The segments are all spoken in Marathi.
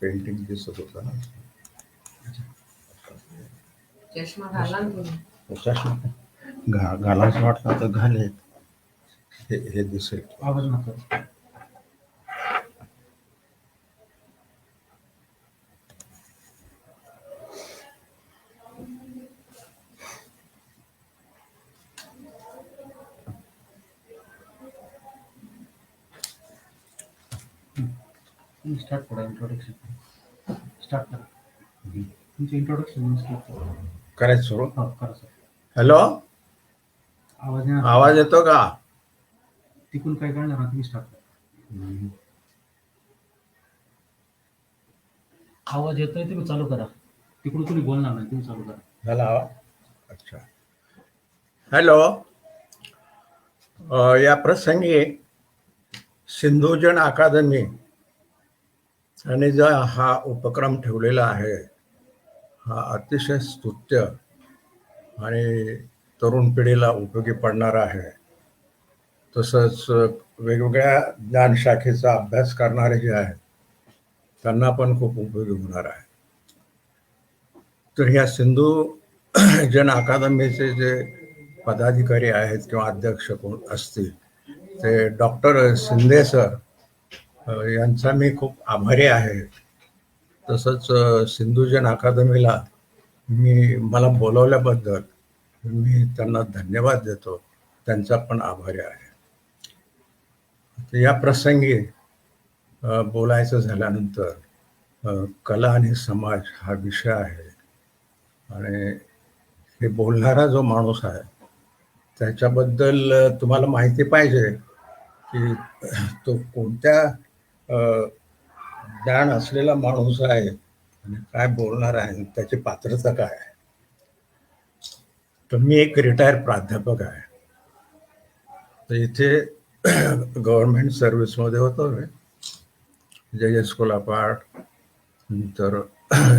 पेंटिंग दिसत होता ना. चष्मा घाला ना तुम्ही. चष्मा घालायचं वाटलं तर घाले. हे दिसेल. आवाज नको. स्टार्ट करा इंट्रोडक्शन. स्टार्ट करा. तुमचं इंट्रोडक्शन करायचं सुरू. हो करा सर. हॅलो, आवाज येतो का? तिकून काय करणार ना तुम्ही स्टार्ट करा. आवाज येतोय तुम्ही चालू करा. तिकडून तुम्ही बोलणार नाही, तुम्ही चालू करा. झाला आवाज? अच्छा. हॅलो, या प्रसंगी सिंधुजन अकादमी आणि जो हा उपक्रम ठेवलेला आहे हा अतिशय स्तुत्य आणि तरुण पिढीला उपयोगी पडणार आहे. तसंच वेगवेगळ्या ज्ञानशाखेचा अभ्यास करणारे जे आहेत त्यांना पण खूप उपयोगी होणार आहे. तर ह्या सिंधू जन अकादमीचे जे पदाधिकारी आहेत किंवा अध्यक्ष कोण असतील ते डॉक्टर शिंदे सर यांचा मी खूप आभारी आहे. तसंच सिंधुजन अकादमीला मला बोलवल्याबद्दल मी त्यांना धन्यवाद देतो, त्यांचा पण आभारी आहे. या प्रसंगी बोलायचं झाल्यानंतर कला आणि समाज हा विषय आहे आणि हे बोलणारा जो माणूस आहे त्याच्याबद्दल तुम्हाला माहिती पाहिजे की तो कोणत्या ज्ञान असलेला माणूस आहे आणि काय बोलणार आहे, त्याची पात्रता काय आहे. तर मी एक रिटायर्ड प्राध्यापक आहे. तर इथे गव्हर्नमेंट सर्व्हिसमध्ये होतो मी. JS कोल्हापाड, नंतर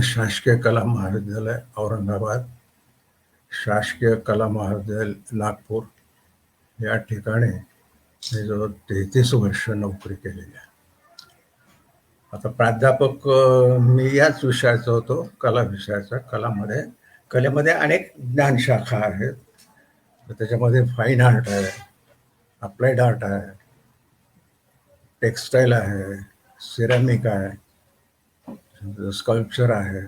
शासकीय कला महाविद्यालय औरंगाबाद, शासकीय कला महाविद्यालय नागपूर या ठिकाणी मी जवळ 33 वर्ष नोकरी केलेली आहे. आता प्राध्यापक मी याच विषयाचा होतो, कला विषयाचा. कलेमध्ये अनेक ज्ञानशाखा आहेत. त्याच्यामध्ये फाईन आर्ट आहे, अप्लाइड आर्ट आहे, टेक्स्टाईल आहे, सिरॅमिक आहे, स्कल्पचर आहे,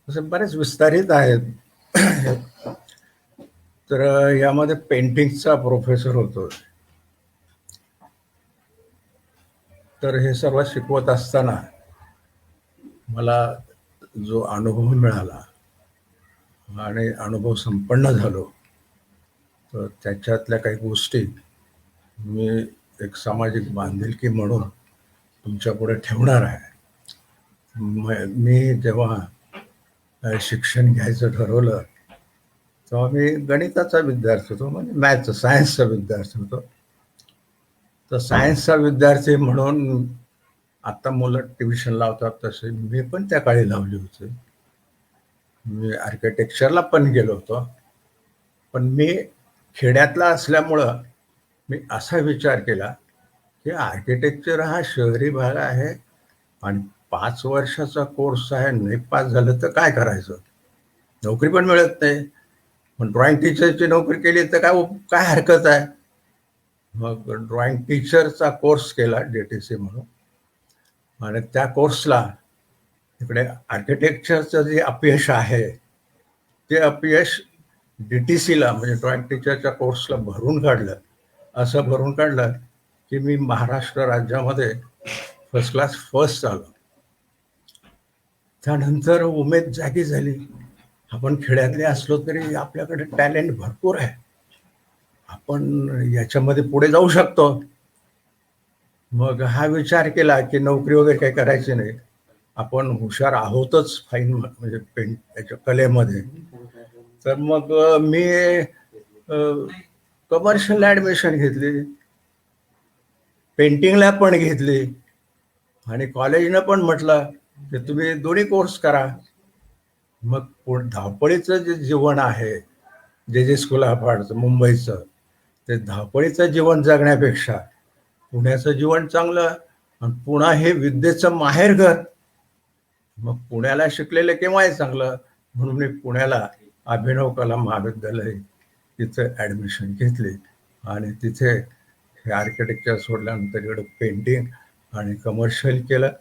असे बरेच विस्तारित आहेत. तर यामध्ये पेंटिंगचा प्रोफेसर होतो. तर हे सर्व शिकवत असताना मला जो अनुभव मिळाला आणि अनुभव संपन्न झालो तर त्याच्यातल्या काही गोष्टी मी एक सामाजिक बांधिलकी म्हणून तुमच्या पुढे ठेवणार आहे. मी जेव्हा शिक्षण घ्यायचं ठरवलं तेव्हा मी गणिताचा विद्यार्थी होतो, म्हणजे मॅथ्स सायन्सचा विद्यार्थी होतो. तर सायन्सचा विद्यार्थी म्हणून आता मुलं ट्युशन लावतात तसे मी पण त्या काळी लावली होती. मी आर्किटेक्चरला पण गेलो होतो, पण मी खेड्यातला असल्यामुळं मी असा विचार केला की आर्किटेक्चर हा शहरी भाग आहे आणि 5 वर्षाचा कोर्स आहे, नाही पास झालं तर काय करायचं, नोकरी पण मिळत नाही. पण ड्रॉइंग टीचरची नोकरी केली तर काय हरकत आहे. मग ड्रॉइंग टीचरचा कोर्स केला DTC म्हणून, आणि त्या कोर्सला इकडे आर्किटेक्चरचं जे अपयश आहे ते अपयश DTCला म्हणजे ड्रॉइंग टीचरच्या कोर्सला भरून काढलं. असं भरून काढलं की मी महाराष्ट्र राज्यामध्ये फर्स्ट आलो. त्यानंतर उमेद जागी झाली, आपण खेड्यातले असलो तरी आपल्याकडे टॅलेंट भरपूर आहे, आपण याच्यामध्ये पुढे जाऊ शकतो. मग हा विचार केला की नोकरी वगैरे काही करायची नाही, आपण हुशार आहोतच फाईन म्हणजे याच्या कलेमध्ये. तर मग मी कमर्शियल ॲडमिशन घेतली, पेंटिंगला पण घेतली आणि कॉलेजनं पण म्हटलं की तुम्ही दोन्ही कोर्स करा. मग धावपळीचं जे जीवन आहे, जे स्कूल अपार्टचं मुंबईचं, ते धावपळीचं जीवन जगण्यापेक्षा पुण्याचं जीवन चांगलं. आणि पुणा हे विद्येचं माहेरघर. मग पुण्याला शिकलेलं केव्हाही चांगलं, म्हणून मी पुण्याला अभिनव कला महाविद्यालय तिथं ॲडमिशन घेतली. आणि तिथे हे आर्किटेक्चर सोडल्यानंतर इकडं पेंटिंग आणि कमर्शियल केलं.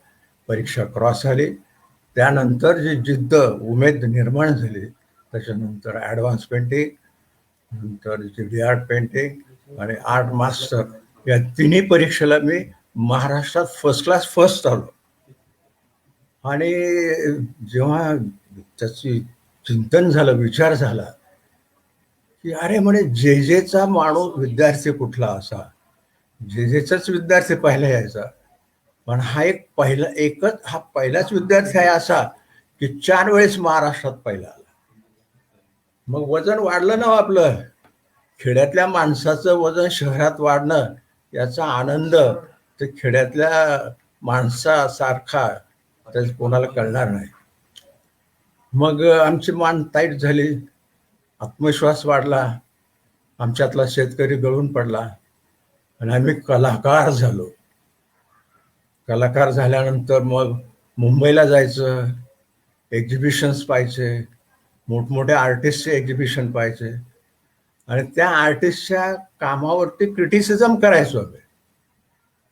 परीक्षा क्रॉस आली. त्यानंतर जी जिद्द उमेद निर्माण झाली, त्याच्यानंतर ॲडव्हान्स पेंटिंग, नंतर जी आर्ट पेंटिंग आणि आर्ट मास्टर, या तिन्ही परीक्षेला मी महाराष्ट्रात फर्स्ट क्लास फर्स्ट आलो. आणि जेव्हा त्याची चिंतन झालं, विचार झाला की अरे म्हणे जेचा माणूस विद्यार्थी कुठला असा, जेचाच विद्यार्थी पहिला यायचा, पण हा पहिलाच विद्यार्थी आहे असा की 4 वेळेस महाराष्ट्रात पहिला आला. मग वजन वाढलं ना आपलं. खेड्यातल्या माणसाचं वजन शहरात वाढणं याचा आनंद ते खेड्यातल्या माणसासारखा त्याच कोणाला कळणार नाही. मग आमची मान टाईट झाली, आत्मविश्वास वाढला, आमच्यातला शेतकरी गळून पडला आणि आम्ही कलाकार झालो. कलाकार झाल्यानंतर मग मुंबईला जायचं, एक्झिबिशन्स पाहायचे, मोठमोठ्या आर्टिस्टचे एक्झिबिशन पाहायचे आणि त्या आर्टिस्टच्या कामावरती क्रिटिसिझम करायचो आम्ही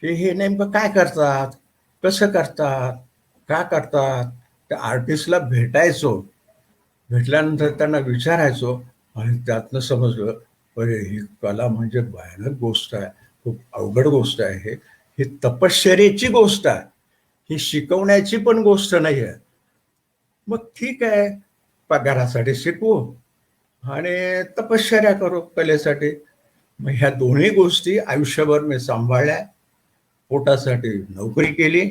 की हे नेमकं काय करतात, कसं करतात, का करतात. त्या आर्टिस्टला भेटायचो, भेटल्यानंतर त्यांना विचारायचो आणि त्यातनं समजलं अरे ही कला म्हणजे भयानक गोष्ट आहे, खूप अवघड गोष्ट आहे. ही तपश्चर्येची गोष्ट आहे, ही शिकवण्याची पण गोष्ट नाही आहे. मग ठीक आहे, पगारासाठी शिकवू आणि तपश्चर्या करू कलेसाठी. मग ह्या दोन्ही गोष्टी आयुष्यभर मी सांभाळल्या. पोटासाठी नोकरी केली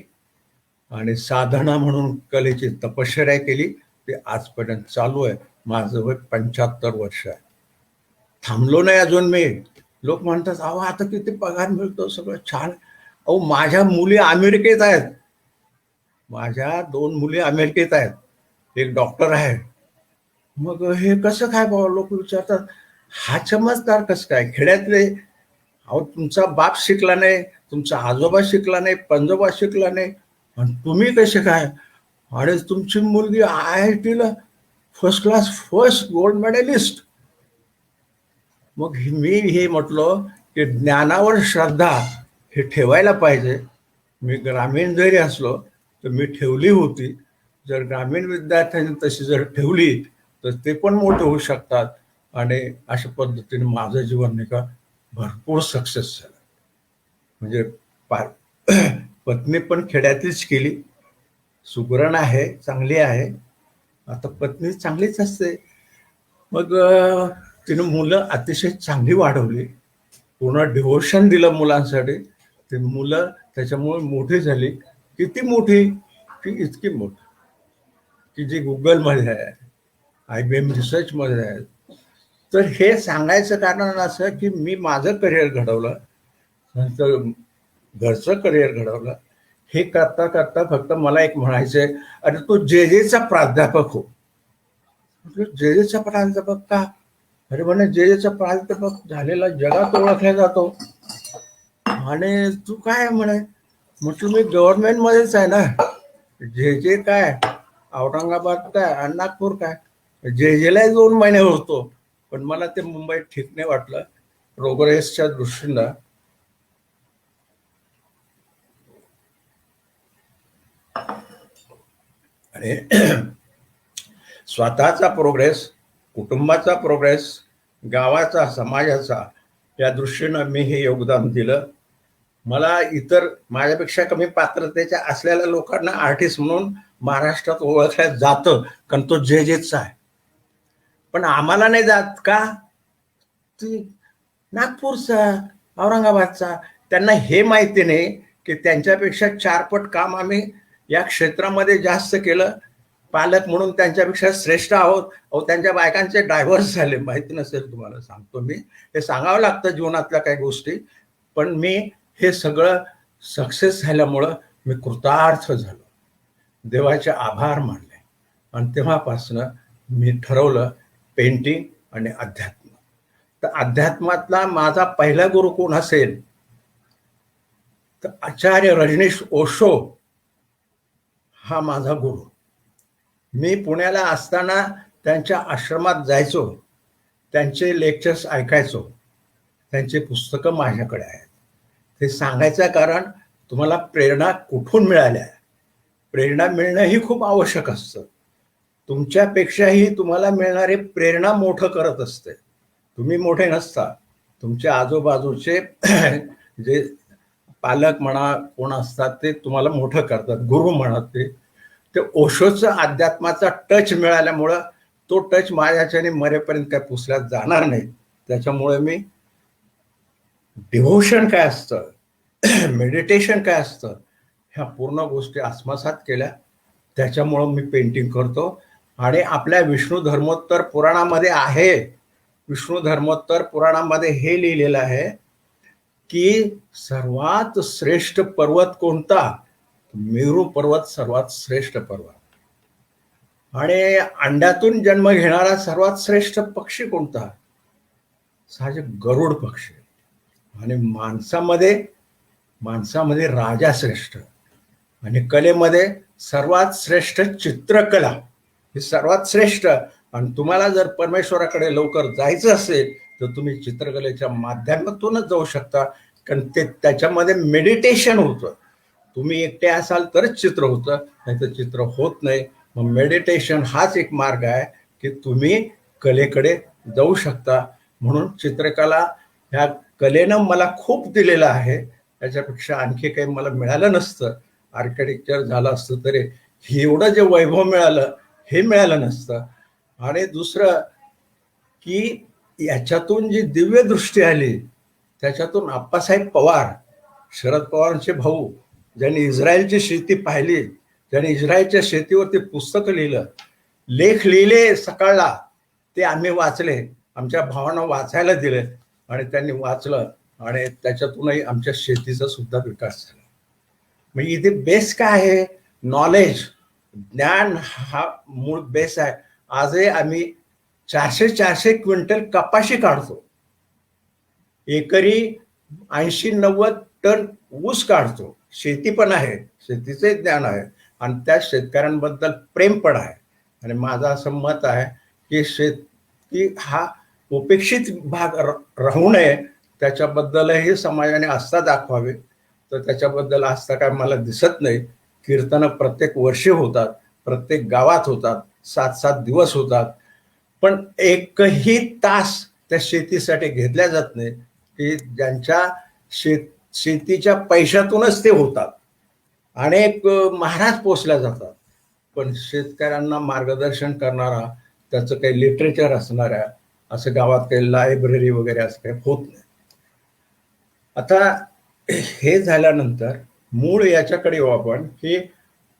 आणि साधना म्हणून कलेची तपश्चर्या केली. ते आजपर्यंत चालू आहे. माझं वय 75 वर्ष आहे. थांबलो नाही अजून मी. लोक म्हणतात अहो आता किती पगार मिळतो, सगळं छान. अहो माझ्या मुली अमेरिकेत आहेत, माझ्या 2 मुली अमेरिकेत आहेत, एक डॉक्टर आहे. मग हे कसं काय बाबा, लोक विचारतात. हा चमत्कार कसं काय खेड्यातले. अहो तुमचा बाप शिकला नाही, तुमचा आजोबा शिकला नाही, पंजोबा शिकला नाही, आणि तुम्ही कसे काय. आणि तुमची मुलगी IIT first class first gold medalist. मग मी हे म्हटलं की ज्ञानावर श्रद्धा हे ठेवायला पाहिजे. मी ग्रामीण जरी असलो तर मी ठेवली होती. जर ग्रामीण विद्यार्थ्यांनी तशी जर ठेवली तर ते पण मोठे होऊ शकतात. आणि अशा पद्धतीने माझं जीवन नाही का भरपूर सक्सेस झालं. म्हणजे पत्नी पण खेड्यातलीच केली, सुगरण आहे, चांगली आहे. आता पत्नी चांगलीच असते. मग तिने मुलं अतिशय चांगली वाढवली, पूर्ण डिव्होशन दिलं मुलांसाठी. ते मुलं त्याच्यामुळे मोठी झाली. किती मोठी की इतकी मोठी की जी गुगलमध्ये आहे, IBM रिसर्चमध्ये आहे. तर हे सांगायचं कारण असं की मी माझं करिअर घडवलं, नंतर घरचं करिअर घडवलं. हे करता करता फक्त मला एक म्हणायचंय, अरे तू जेचा प्राध्यापक हो. म्हटलं जेचा प्राध्यापक का. अरे म्हणे जेचा प्राध्यापक झालेला जगात ओळखला जातो. आणि तू काय म्हणे. म्हटलं मी गव्हर्नमेंट मध्येच आहे ना. जे काय औरंगाबाद काय आणि नागपूर काय, जेला 2 महिने होतो. पण मला ते मुंबईत ठीक नाही वाटलं प्रोग्रेसच्या दृष्टीनं. आणि स्वतःचा प्रोग्रेस, कुटुंबाचा प्रोग्रेस, गावाचा, समाजाचा, या दृष्टीनं मी हे योगदान दिलं. मला इतर माझ्यापेक्षा कमी पात्रतेच्या असलेल्या लोकांना आर्टिस्ट म्हणून महाराष्ट्रात ओळखलं जातं, कारण तो जेचा आहे. पण आम्हाला नाही जात का. ती नागपूरचा, औरंगाबादचा, त्यांना हे माहिती नाही की त्यांच्यापेक्षा 4 पट काम आम्ही या क्षेत्रामध्ये जास्त केलं. पालक म्हणून त्यांच्यापेक्षा श्रेष्ठ आहोत. अहो त्यांच्या बायकांचे डायव्हर्स झाले, माहिती नसेल तुम्हाला, सांगतो मी. हे सांगावं लागतं जीवनातल्या काही गोष्टी. पण मी हे सगळं सक्सेस झाल्यामुळं मी कृतार्थ झालो, देवाचे आभार मानले आणि तेव्हापासनं मी ठरवलं पेंटिंग आणि अध्यात्म. तर अध्यात्मातला माझा पहिला गुरु कोण असेल तर आचार्य रजनीश ओशो हा माझा गुरु. मी पुण्याला असताना त्यांच्या आश्रमात जायचो, त्यांचे लेक्चर्स ऐकायचो, त्यांचे पुस्तकं माझ्याकडे आहेत. ते सांगायचं कारण तुम्हाला प्रेरणा कुठून मिळाल्या, प्रेरणा मिळणं ही खूप आवश्यक असतं. तुमच्यापेक्षाही तुम्हाला मिळणारी प्रेरणा मोठं करत असते. तुम्ही मोठे नसता, तुमच्या आजूबाजूचे जे पालक म्हणा कोण असतात ते तुम्हाला मोठं करतात, गुरु म्हणा. ते ओशोचा अध्यात्माचा टच मिळाल्यामुळं तो टच माझ्याच्याने मरेपर्यंत काय पुसल्यात जाणार नाही. त्याच्यामुळे मी डिव्होशन काय असतं, मेडिटेशन काय असतं, ह्या पूर्ण गोष्टी आत्मसात केल्या. त्याच्यामुळं मी पेंटिंग करतो. आणि आपल्या विष्णू धर्मोत्तर पुराणामध्ये आहे, विष्णू धर्मोत्तर पुराणामध्ये हे लिहिलेलं आहे की सर्वात श्रेष्ठ पर्वत कोणता, मेरू पर्वत सर्वात श्रेष्ठ पर्वत. आणि अंड्यातून जन्म घेणारा सर्वात श्रेष्ठ पक्षी कोणता, साहजिक गरुड पक्षी. आणि माणसामध्ये राजा श्रेष्ठ. आणि कलेमध्ये सर्वात श्रेष्ठ चित्रकला ही सर्वात श्रेष्ठ. आणि तुम्हाला जर परमेश्वराकडे लवकर जायचं असेल तर तुम्ही चित्रकलेच्या माध्यमातूनच जाऊ शकता, कारण ते त्याच्यामध्ये मेडिटेशन होतं. तुम्ही एकटे असाल तरच चित्र होतं, नाही तर चित्र होत नाही. मग मेडिटेशन हाच एक मार्ग आहे की तुम्ही कलेकडे जाऊ शकता. म्हणून चित्रकला ह्या कलेनं मला खूप दिलेलं आहे. त्याच्यापेक्षा आणखी काही मला मिळालं नसतं. आर्किटेक्चर झालं असतं तरी एवढं जे वैभव मिळालं हे मिळालं नसतं. आणि दुसरं की याच्यातून जी दिव्य दृष्टी आली त्याच्यातून आप्पासाहेब पवार, शरद पवारांचे भाऊ, ज्यांनी इस्रायलची शेती पाहिली, ज्यांनी इस्रायलच्या शेतीवरती पुस्तकं लिहिलं, लेख लिहिले सकाळला, ते आम्ही वाचले, आमच्या भावांना वाचायला दिले आणि त्यांनी वाचलं आणि त्याच्यातूनही आमच्या शेतीचा सुद्धा विकास झाला. म्हणजे इथे बेस काय आहे, नॉलेज, ज्ञान हा मूळ बेस आहे. आजही आम्ही 400 क्विंटल कपाशी काढतो, एकरी 80-90 टन ऊस काढतो. शेती पण आहे, शेतीचे ज्ञान आहे आणि त्या शेतकऱ्यांबद्दल प्रेम पण आहे. आणि माझं असं मत आहे की शेती हा उपेक्षित भाग राहू नये, त्याच्याबद्दलही समाजाने आस्था दाखवावी. तर त्याच्याबद्दल आस्था काय मला दिसत नाही. कीर्तनं प्रत्येक वर्षी होतात, प्रत्येक गावात होतात, 7-7 दिवस होतात, पण एकही तास त्या शेतीसाठी घेतल्या जात नाही की ज्यांच्या शेतीच्या पैशातूनच ते होतात. अनेक महाराज पोचल्या जातात, पण शेतकऱ्यांना मार्गदर्शन करणारा, त्याचं काही लिटरेचर असणाऱ्या असं गावात काही लायब्ररी वगैरे असं काही होत नाही. आता हे झाल्यानंतर मूळ याच्याकडे येऊ आपण की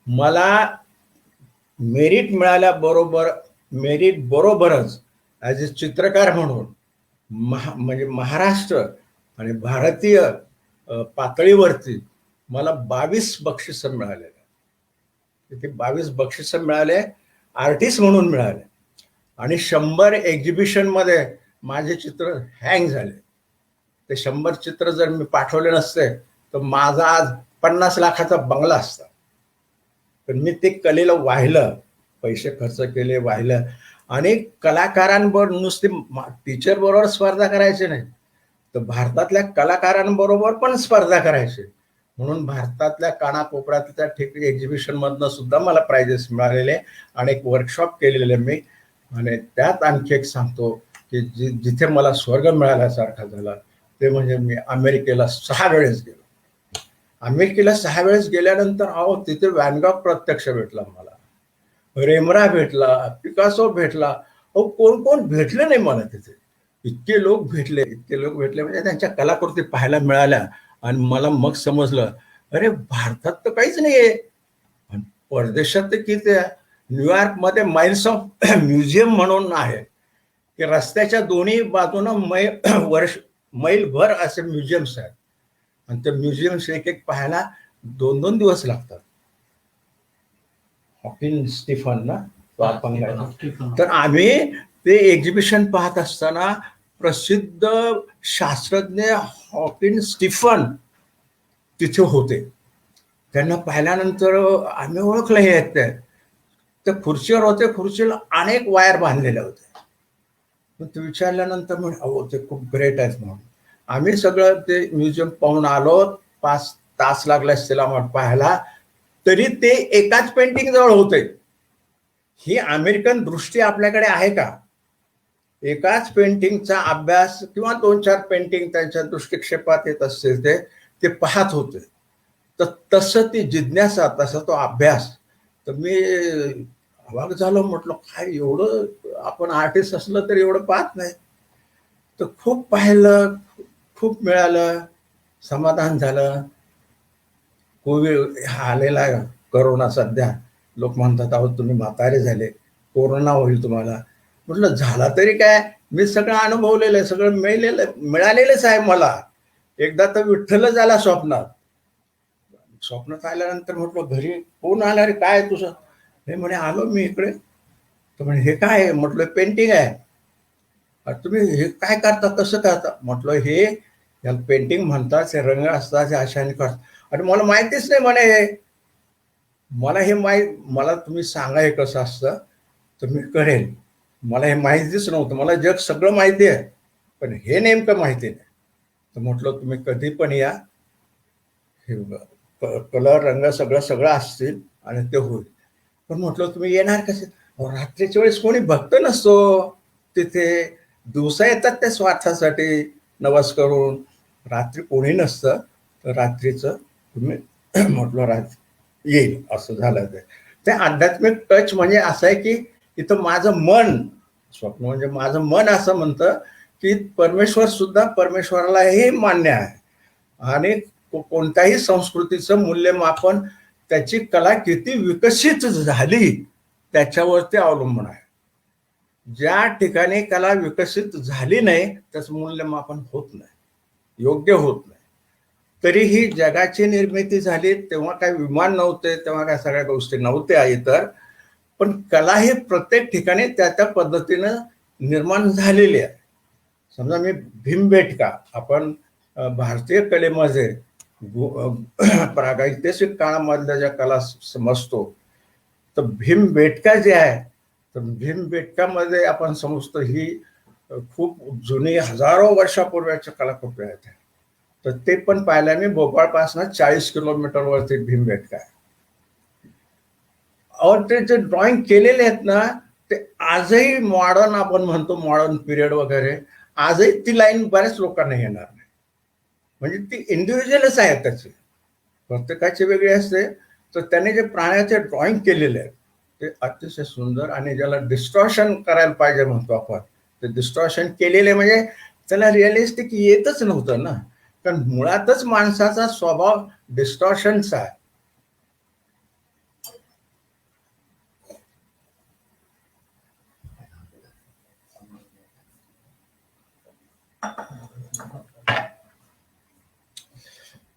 मला मेरिट बरोबरच ॲज ए चित्रकार म्हणून म्हणजे महाराष्ट्र आणि भारतीय पातळीवरती मला 22 बक्षिसं मिळालेले. तिथे 22 बक्षिसं मिळाले, आर्टिस्ट म्हणून मिळाले. आणि 100 एक्झिबिशनमध्ये माझे चित्र हँग झाले. ते 100 चित्र जर मी पाठवले नसते तर माझा आज 50 लाखाचा बंगला असता. पण मी ते कलेला वाहिलं, पैसे खर्च केले, वाहिलं. आणि कलाकारांबरोबर नुसते टीचर बरोबर स्पर्धा करायची नाही, तर भारतातल्या कलाकारांबरोबर पण स्पर्धा करायची. म्हणून भारतातल्या कानाकोपऱ्यातल्या ठिकाणी एक्झिबिशन मधनं सुद्धा मला प्राइजेस मिळालेले आणि एक वर्कशॉप केलेले मी. आणि त्यात आणखी एक सांगतो की जिथे मला स्वर्ग मिळाल्यासारखा झाला ते म्हणजे मी अमेरिकेला 6 वेळेस गेलो. अमेरिकेला 6 वेळेस गेल्यानंतर तिथे व्हॅन गॉग प्रत्यक्ष भेटला मला, रेमरा भेटला, पिकासो भेटला. कोण कोण भेटले नाही मला तिथे. इतके लोक भेटले म्हणजे त्यांच्या कलाकृती पाहायला मिळाल्या. आणि मला मग समजलं, अरे भारतात तर काहीच नाहीये, परदेशात तर किती आहे. न्यूयॉर्कमध्ये माइल्स ऑफ म्युझियम म्हणून आहे की रस्त्याच्या दोन्ही बाजूनं मैलभर असे म्युझियम्स आहेत. आणि ते म्युझियम्स एक एक पाहायला 2-2 दिवस लागतात. हॉकिन स्टीफन ना, तो अपंग आहे. तर आम्ही ते एक्झिबिशन पाहत असताना प्रसिद्ध शास्त्रज्ञ हॉकिन स्टीफन तिथे होते. त्यांना पाहिल्यानंतर आम्ही ओळखलं हे आहेत ते खुर्चीवर होते. खुर्चीला अनेक वायर बांधलेल्या होत्या. मग ते विचारल्यानंतर म्हणे अहो ते खूप ग्रेट आहेत म्हणून. आम्ही सगळं ते म्युझियम पाहून आलो. 5 तास लागले असतील आम्हाला पाहायला. तरी ते एकाच पेंटिंग जवळ होते. ही अमेरिकन दृष्टी आपल्याकडे आहे का? एकाच पेंटिंगचा अभ्यास किंवा 2-4 पेंटिंग त्यांच्या दृष्टिक्षेपात येत असतील ते पाहत होते. तर तसं ती जिज्ञासा, तसा तो अभ्यास. तर मी अवाक झालो. म्हटलं काय एवढं आपण आर्टिस्ट असलं तर एवढं पाहत नाही. तर खूप पाहिलं, खूप मिळालं, समाधान झालं. कोविड हा आलेला आहे, करोना सध्या. लोक म्हणतात अहो तुम्ही म्हातारे झाले, कोरोना होईल तुम्हाला. म्हटलं झाला तरी काय, मी सगळं अनुभवलेलं आहे, सगळं मिळालेलंच आहे मला. एकदा तर विठ्ठलच आला स्वप्नात. स्वप्नात आल्यानंतर म्हटलं घरी फोन आला, रे काय तुझं? हे म्हणे आलो मी इकडे. तर म्हणे हे काय आहे? म्हटलं पेंटिंग आहे. तुम्ही हे काय करता, कसं करता? म्हटलं हे याला पेंटिंग म्हणतात, हे रंग असतात, हे अशाने करतात. आणि मला माहितीच नाही म्हणे हे. मला हे मला तुम्ही सांगा हे कसं असतं तर मी करेल. मला हे माहितीच नव्हतं. मला जग सगळं माहिती आहे, पण हे नेमकं माहिती नाही. तर म्हटलं तुम्ही कधी पण या, हे कलर रंग सगळं सगळं असतील आणि ते होईल. पण म्हटलं तुम्ही येणार कसे? रात्रीच्या वेळेस कोणी भक्त नसतो तिथे. दिवसा येतात त्या स्वार्थासाठी नवस करून. रात्री कोणी नसतं. तर रात्रीचं तुम्ही म्हटलं रात्री येईल. असं झालं ते आध्यात्मिक टच म्हणजे असं आहे की इथं माझं मन, स्वप्न म्हणजे माझं मन असं म्हणतं की परमेश्वर सुद्धा, परमेश्वराला हे मान्य आहे. आणि कोणत्याही संस्कृतीचं मूल्यमापन त्याची कला किती विकसित झाली त्याच्यावरती अवलंबून आहे. ज्या ठिकाणी कला विकसित झाली नाही त्याचं मूल्यमापन होत नाही, योग्य होत नाही. तरीही जगाची निर्मिती झाली तेव्हा काय विमान नव्हते, तेव्हा काय सगळ्या गोष्टी नव्हत्या इतर. पण कला ही प्रत्येक ठिकाणी त्या त्या पद्धतीनं निर्माण झालेली आहे. समजा मी भीमबेटका, आपण भारतीय कलेमध्ये प्रागैतिहासिक काळामधल्या ज्या कला समजतो, तर भीमबेटका जे आहे, तर भीमबेटकामध्ये आपण समजतो ही खूप जुनी हजारो वर्षापूर्वीच्या कलाकृती आहेत. तर ते पण पाहिलं मी. भोपाळपासून 40 किलोमीटरवरती भीमबेटका आहे. और ते जे ड्रॉइंग केलेले आहेत ना, ते आजही मॉडर्न, आपण म्हणतो मॉडर्न पिरियड वगैरे, आजही ती लाईन बऱ्याच लोकांना येणार नाही. म्हणजे ती इंडिव्हिज्युअलच आहे त्याची, प्रत्येकाची वेगळी असते. तर त्याने जे प्राण्याचे ड्रॉइंग केलेले आहेत ते अतिशय सुंदर. आणि ज्याला डिस्टॉर्शन करायला पाहिजे म्हणतो आपण, ते डिस्टॉर्शन केलेले म्हणजे त्याला रिअलिस्टिक येतच नव्हतं ना. कारण मुळातच माणसाचा स्वभाव डिस्टॉर्शनचा आहे.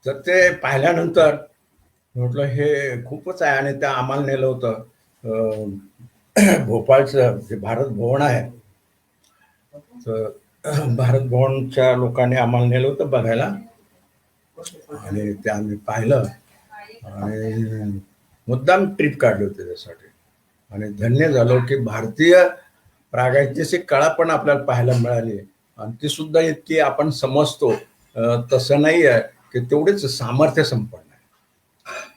तर ते पाहिल्यानंतर म्हटलं हे खूपच आहे. आणि त्या आम्हाला नेलं होतं भोपाळचं जे भारत भवन आहे, तर भारत भवनच्या लोकांनी आम्हाला नेलं होतं बघायला. आणि ते आम्ही पाहिलं आणि मुद्दाम ट्रिप काढली होती त्यासाठी. आणि धन्य झालो की भारतीय प्रागैतिहासिक कला पण आपल्याला पाहायला मिळाली. आणि ती सुद्धा इतकी आपण समजतो तसं नाही आहे की तेवढेच सामर्थ्य संपन्न आहे.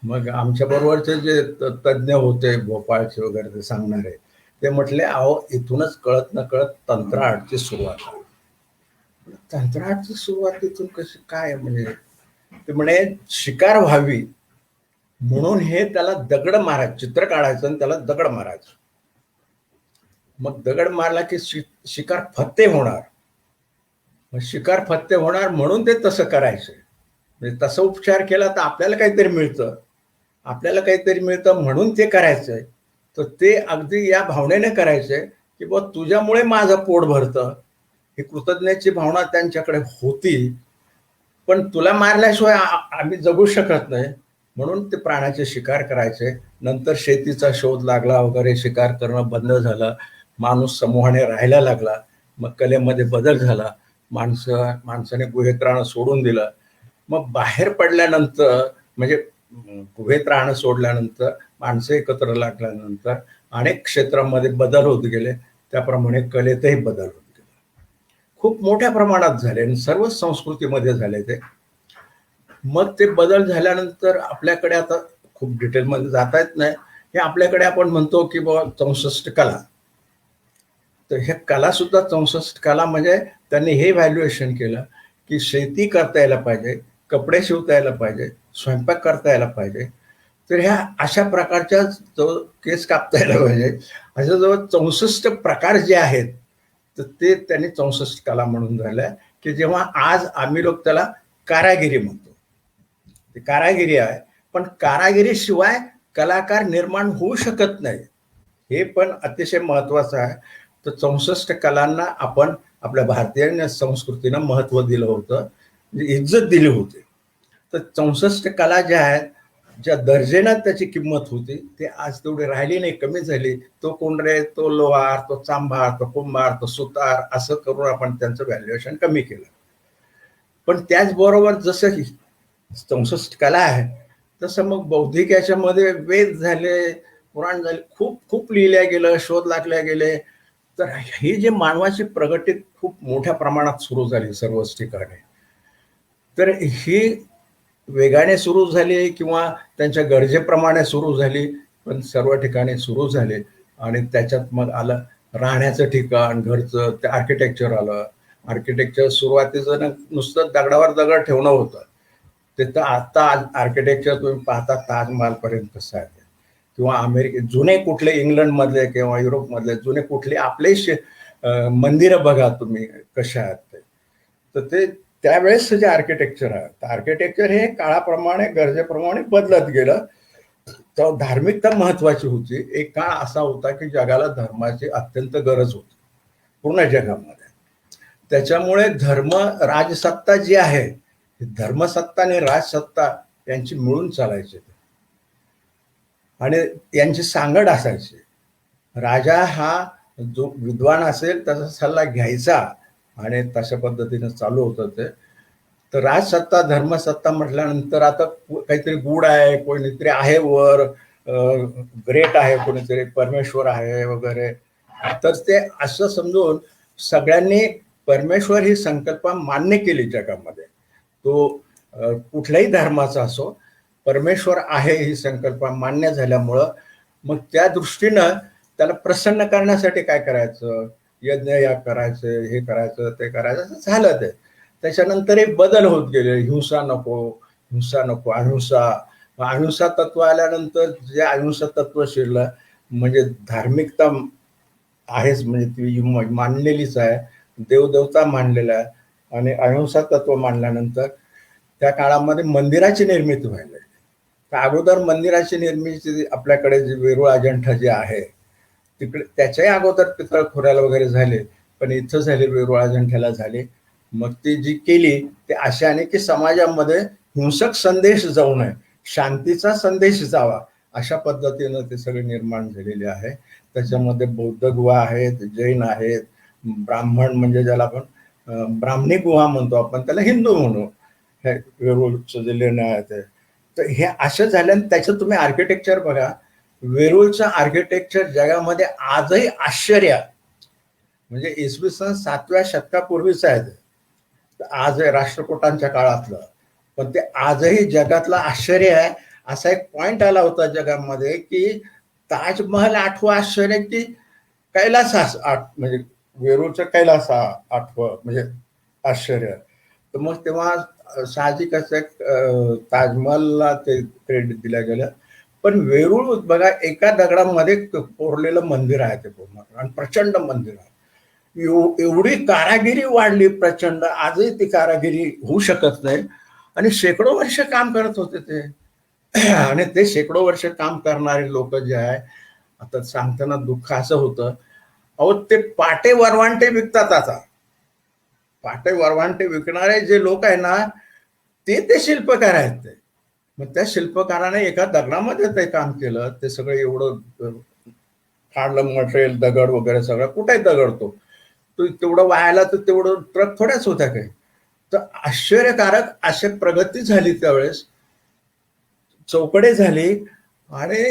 मग आमच्या बरोबरचे जे तज्ज्ञ होते भोपाळचे वगैरे ते सांगणारे, ते म्हटले अहो इथूनच कळत न कळत तंत्रआर्टची सुरुवात आहे. तंत्रआर्टची सुरुवात इथून कशी काय? म्हणजे ते म्हणे शिकार व्हावी म्हणून हे त्याला दगड मारायचं, चित्र काढायचं आणि त्याला दगड मारायचं. मग दगड मारला की शिकार फत्ते होणार. मग शिकार फत्ते होणार म्हणून ते तसं करायचं. म्हणजे तसं उपचार केला तर आपल्याला काहीतरी मिळतं, आपल्याला काहीतरी मिळतं म्हणून ते करायचंय. तर ते अगदी या भावनेने करायचंय की बा तुझ्यामुळे माझं पोट भरतं, ही कृतज्ञतेची भावना त्यांच्याकडे होती. पण तुला मारल्याशिवाय आम्ही जगू शकत नाही. म्हणून ते प्राण्याचे शिकार करायचे. नंतर शेतीचा शोध लागला वगैरे, शिकार करणं बंद झालं, माणूस समूहाने राहायला लागला, मग कलेमध्ये बदल झाला, माणसाने गुहेत राहणं सोडून दिलं. मग बाहेर पडल्यानंतर म्हणजे गुहेत राहणं सोडल्यानंतर माणसं एकत्र लागल्यानंतर अनेक क्षेत्रामध्ये बदल होत गेले. त्याप्रमाणे कलेतही बदल होत गेले, खूप मोठ्या प्रमाणात झाले आणि सर्वच संस्कृतीमध्ये झाले ते. मग ते बदल झाल्यानंतर आपल्याकडे आता खूप डिटेलमध्ये जाता येत नाही, हे आपल्याकडे आपण म्हणतो की बाबा 64 कला. तर ह्या कला सुद्धा 64 कला म्हणजे त्यांनी हे व्हॅल्युएशन केलं की शेती करता यायला पाहिजे, कपडे शिवता यायला पाहिजे, स्वयंपाक करता यायला पाहिजे. तर ह्या अशा प्रकारच्या जो केस कापता यायला पाहिजे, अशा जवळ 64 प्रकार जे आहेत, तर ते त्यांनी 64 कला म्हणून झाल्या. की जेव्हा आज आम्ही लोक त्याला कारागिरी म्हणतो, ते कारागिरी आहे. पण कारागिरीशिवाय कलाकार निर्माण होऊ शकत नाही, हे पण अतिशय महत्वाचं आहे. तर 64 कलांना आपण आपल्या भारतीय संस्कृतीनं महत्व दिलं होतं, म्हणजे इज्जत दिली होती. तर 64 कला ज्या आहेत, ज्या दर्जेनं त्याची किंमत होती, ते आज तेवढी राहिली नाही, कमी झाली. तो कोंडरे, तो लोहार, तो चांभार, तो कुंभार, तो सुतार, असं करून आपण त्यांचं व्हॅल्युएशन कमी केलं. पण त्याचबरोबर जसं 64 कला आहे, तसं मग बौद्धिक याच्यामध्ये वेद झाले, पुराण झाले, खूप खूप लिहिल्या गेलं, शोध लागल्या गेले. तर ही जे मानवाची प्रगती खूप मोठ्या प्रमाणात सुरू झाली सर्वच ठिकाणी. तर ही वेगाने सुरू झाली किंवा त्यांच्या गरजेप्रमाणे सुरू झाली, पण सर्व ठिकाणी सुरू झाले. आणि त्याच्यात मग आलं राहण्याचं ठिकाण, घरचं ते आर्किटेक्चर आलं. आर्किटेक्चर सुरुवातीचं नुसतं दगडावर दगड ठेवणं होतं, ते तर आता आर्किटेक्चर तुम्ही पाहता ताजमहाल पर्यंत कसं आहे, किंवा जुने कुठले इंग्लंडमधले किंवा युरोपमधले जुने कुठले आपले मंदिरं बघा तुम्ही कशा आहेत ते. तर ते त्यावेळेस जे आर्किटेक्चर आहे, आर्किटेक्चर हे काळाप्रमाणे गरजेप्रमाणे बदलत गेलं. तर धार्मिकता महत्वाची होती. एक काळ असा होता की जगाला धर्माची अत्यंत गरज होती पूर्ण जगामध्ये. त्याच्यामुळे धर्म राजसत्ता जी आहे, धर्मसत्ता आणि राजसत्ता यांची मिळून चालायची आणि यांची सांगड असायची. राजा हा जो विद्वान असेल त्याचा सल्ला घ्यायचा आणि तशा पद्धतीने चालू होतं ते. तर राजसत्ता धर्मसत्ता म्हटल्यानंतर आता काहीतरी गुड आहे, कोणीतरी आहे वर, ग्रेट आहे, कोणीतरी परमेश्वर आहे वगैरे. तर ते असं समजून सगळ्यांनी परमेश्वर ही संकल्पना मान्य केली जगामध्ये. तो कुठल्याही धर्माचा असो, परमेश्वर आहे ही संकल्पना मान्य झाल्यामुळं मग त्या दृष्टीनं त्याला प्रसन्न करण्यासाठी काय करायचं, यज्ञ या करायचं, हे करायचं, ते करायचं, असं झालं ते. त्याच्यानंतर एक बदल होत गेले, हिंसा नको, हिंसा नको, अहिंसा. अहिंसा तत्व आल्यानंतर जे अहिंसा तत्व शिरलं म्हणजे धार्मिकता आहेच, म्हणजे ती मानलेलीच आहे, देवदेवता मानलेला आहे. आणि अहिंसा तत्व मानल्यानंतर त्या काळामध्ये मंदिराची निर्मिती व्हायला लागली. तर अगोदर मंदिराची निर्मिती आपल्याकडे जे वेरूळ अजंठा जे आहे तिकडे, त्याच्याही अगोदर पितळ खोऱ्याला वगैरे झाले, पण इथं झाले, वेरूळ अजंठ्याला झाले. मग ती जी केली ते अशाने की समाजामध्ये हिंसक संदेश जाऊ नये, शांतीचा संदेश जावा, अशा पद्धतीनं ते सगळे निर्माण झालेले आहे. त्याच्यामध्ये बौद्ध गुहा आहेत, जैन आहेत, ब्राह्मण म्हणजे ज्याला आपण ब्राह्मणी गुहा म्हणतो, आपण त्याला हिंदू म्हणू. हे वेरूळचं जे लेणं आहे ते. तर हे असं झाल्यानं त्याचं तुम्ही आर्किटेक्चर बघा. वेरूळचं आर्किटेक्चर जगामध्ये आजही आश्चर्य, म्हणजे इसवी सन 7व्या शतकापूर्वीच आहे. आज आहे राष्ट्रकूटांच्या काळातलं, पण ते आजही जगातलं आश्चर्य आहे. असा एक पॉइंट आला होता जगामध्ये की ताजमहल 8वं आश्चर्य की कैलास म्हणजे वेरूळचं कैलास 8वं म्हणजे आश्चर्य. तर मग तेव्हा साहजिकच ताजमहलला ते क्रेडिट दिलं गेलं. पण वेरूळ बघा, एका दगडामध्ये कोरलेलं मंदिर आहे ते पूर्ण, आणि प्रचंड मंदिर आहे. एवढी कारागिरी वाढली प्रचंड, आजही ती कारागिरी होऊ शकत नाही. आणि शेकडो वर्ष काम करत होते ते. आणि ते शेकडो वर्ष काम करणारे लोक जे आहे, आता सांगताना दुःख असं होतं, अहो ते पाटे वरवांटे विकतात. आता पाटे वरवांटे विकणारे जे लोक आहे ना, ते शिल्पकार आहेत ते. मग त्या शिल्पकाराने एका दगडामध्ये ते काम केलं. ते सगळं एवढं फाडलं मटेरियल, दगड वगैरे सगळं. कुठे दगड तो तेवढं व्हायला तर तेवढं ट्रक थोड्याच होत्या काही. तर आश्चर्यकारक अशी प्रगती झाली त्यावेळेस, चौकडे झाली. आणि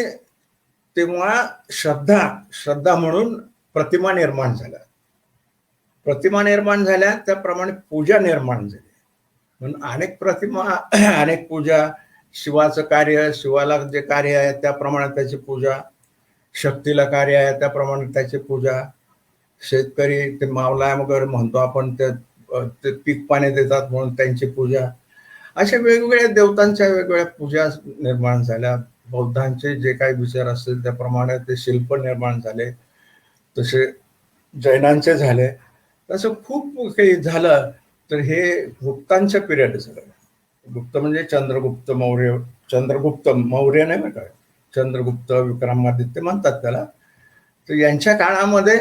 तेव्हा श्रद्धा श्रद्धा म्हणून प्रतिमा निर्माण झाल्या. प्रतिमा निर्माण झाल्या त्याप्रमाणे पूजा निर्माण झाली. म्हणून अनेक प्रतिमा, अनेक पूजा, शिवाचं कार्य, शिवाला जे कार्य आहे त्याप्रमाणे त्याची पूजा, शक्तीला कार्य आहे त्याप्रमाणे त्याची पूजा, शेतकरी ते मावला वगैरे म्हणतो आपण, ते पीक पाणी देतात म्हणून त्यांची पूजा, अशा वेगवेगळ्या देवतांच्या वेगवेगळ्या पूजा निर्माण झाल्या. बौद्धांचे जे काही विचार असतील त्याप्रमाणे ते शिल्प निर्माण झाले. तसे जैनांचे झाले. तसं खूप काही झालं. तर हे गुप्तांचं पिरियड झालं. गुप्त म्हणजे चंद्रगुप्त मौर्य, चंद्रगुप्त मौर्य नाही का, चंद्रगुप्त विक्रमादित्य म्हणतात त्याला. तर यांच्या काळामध्ये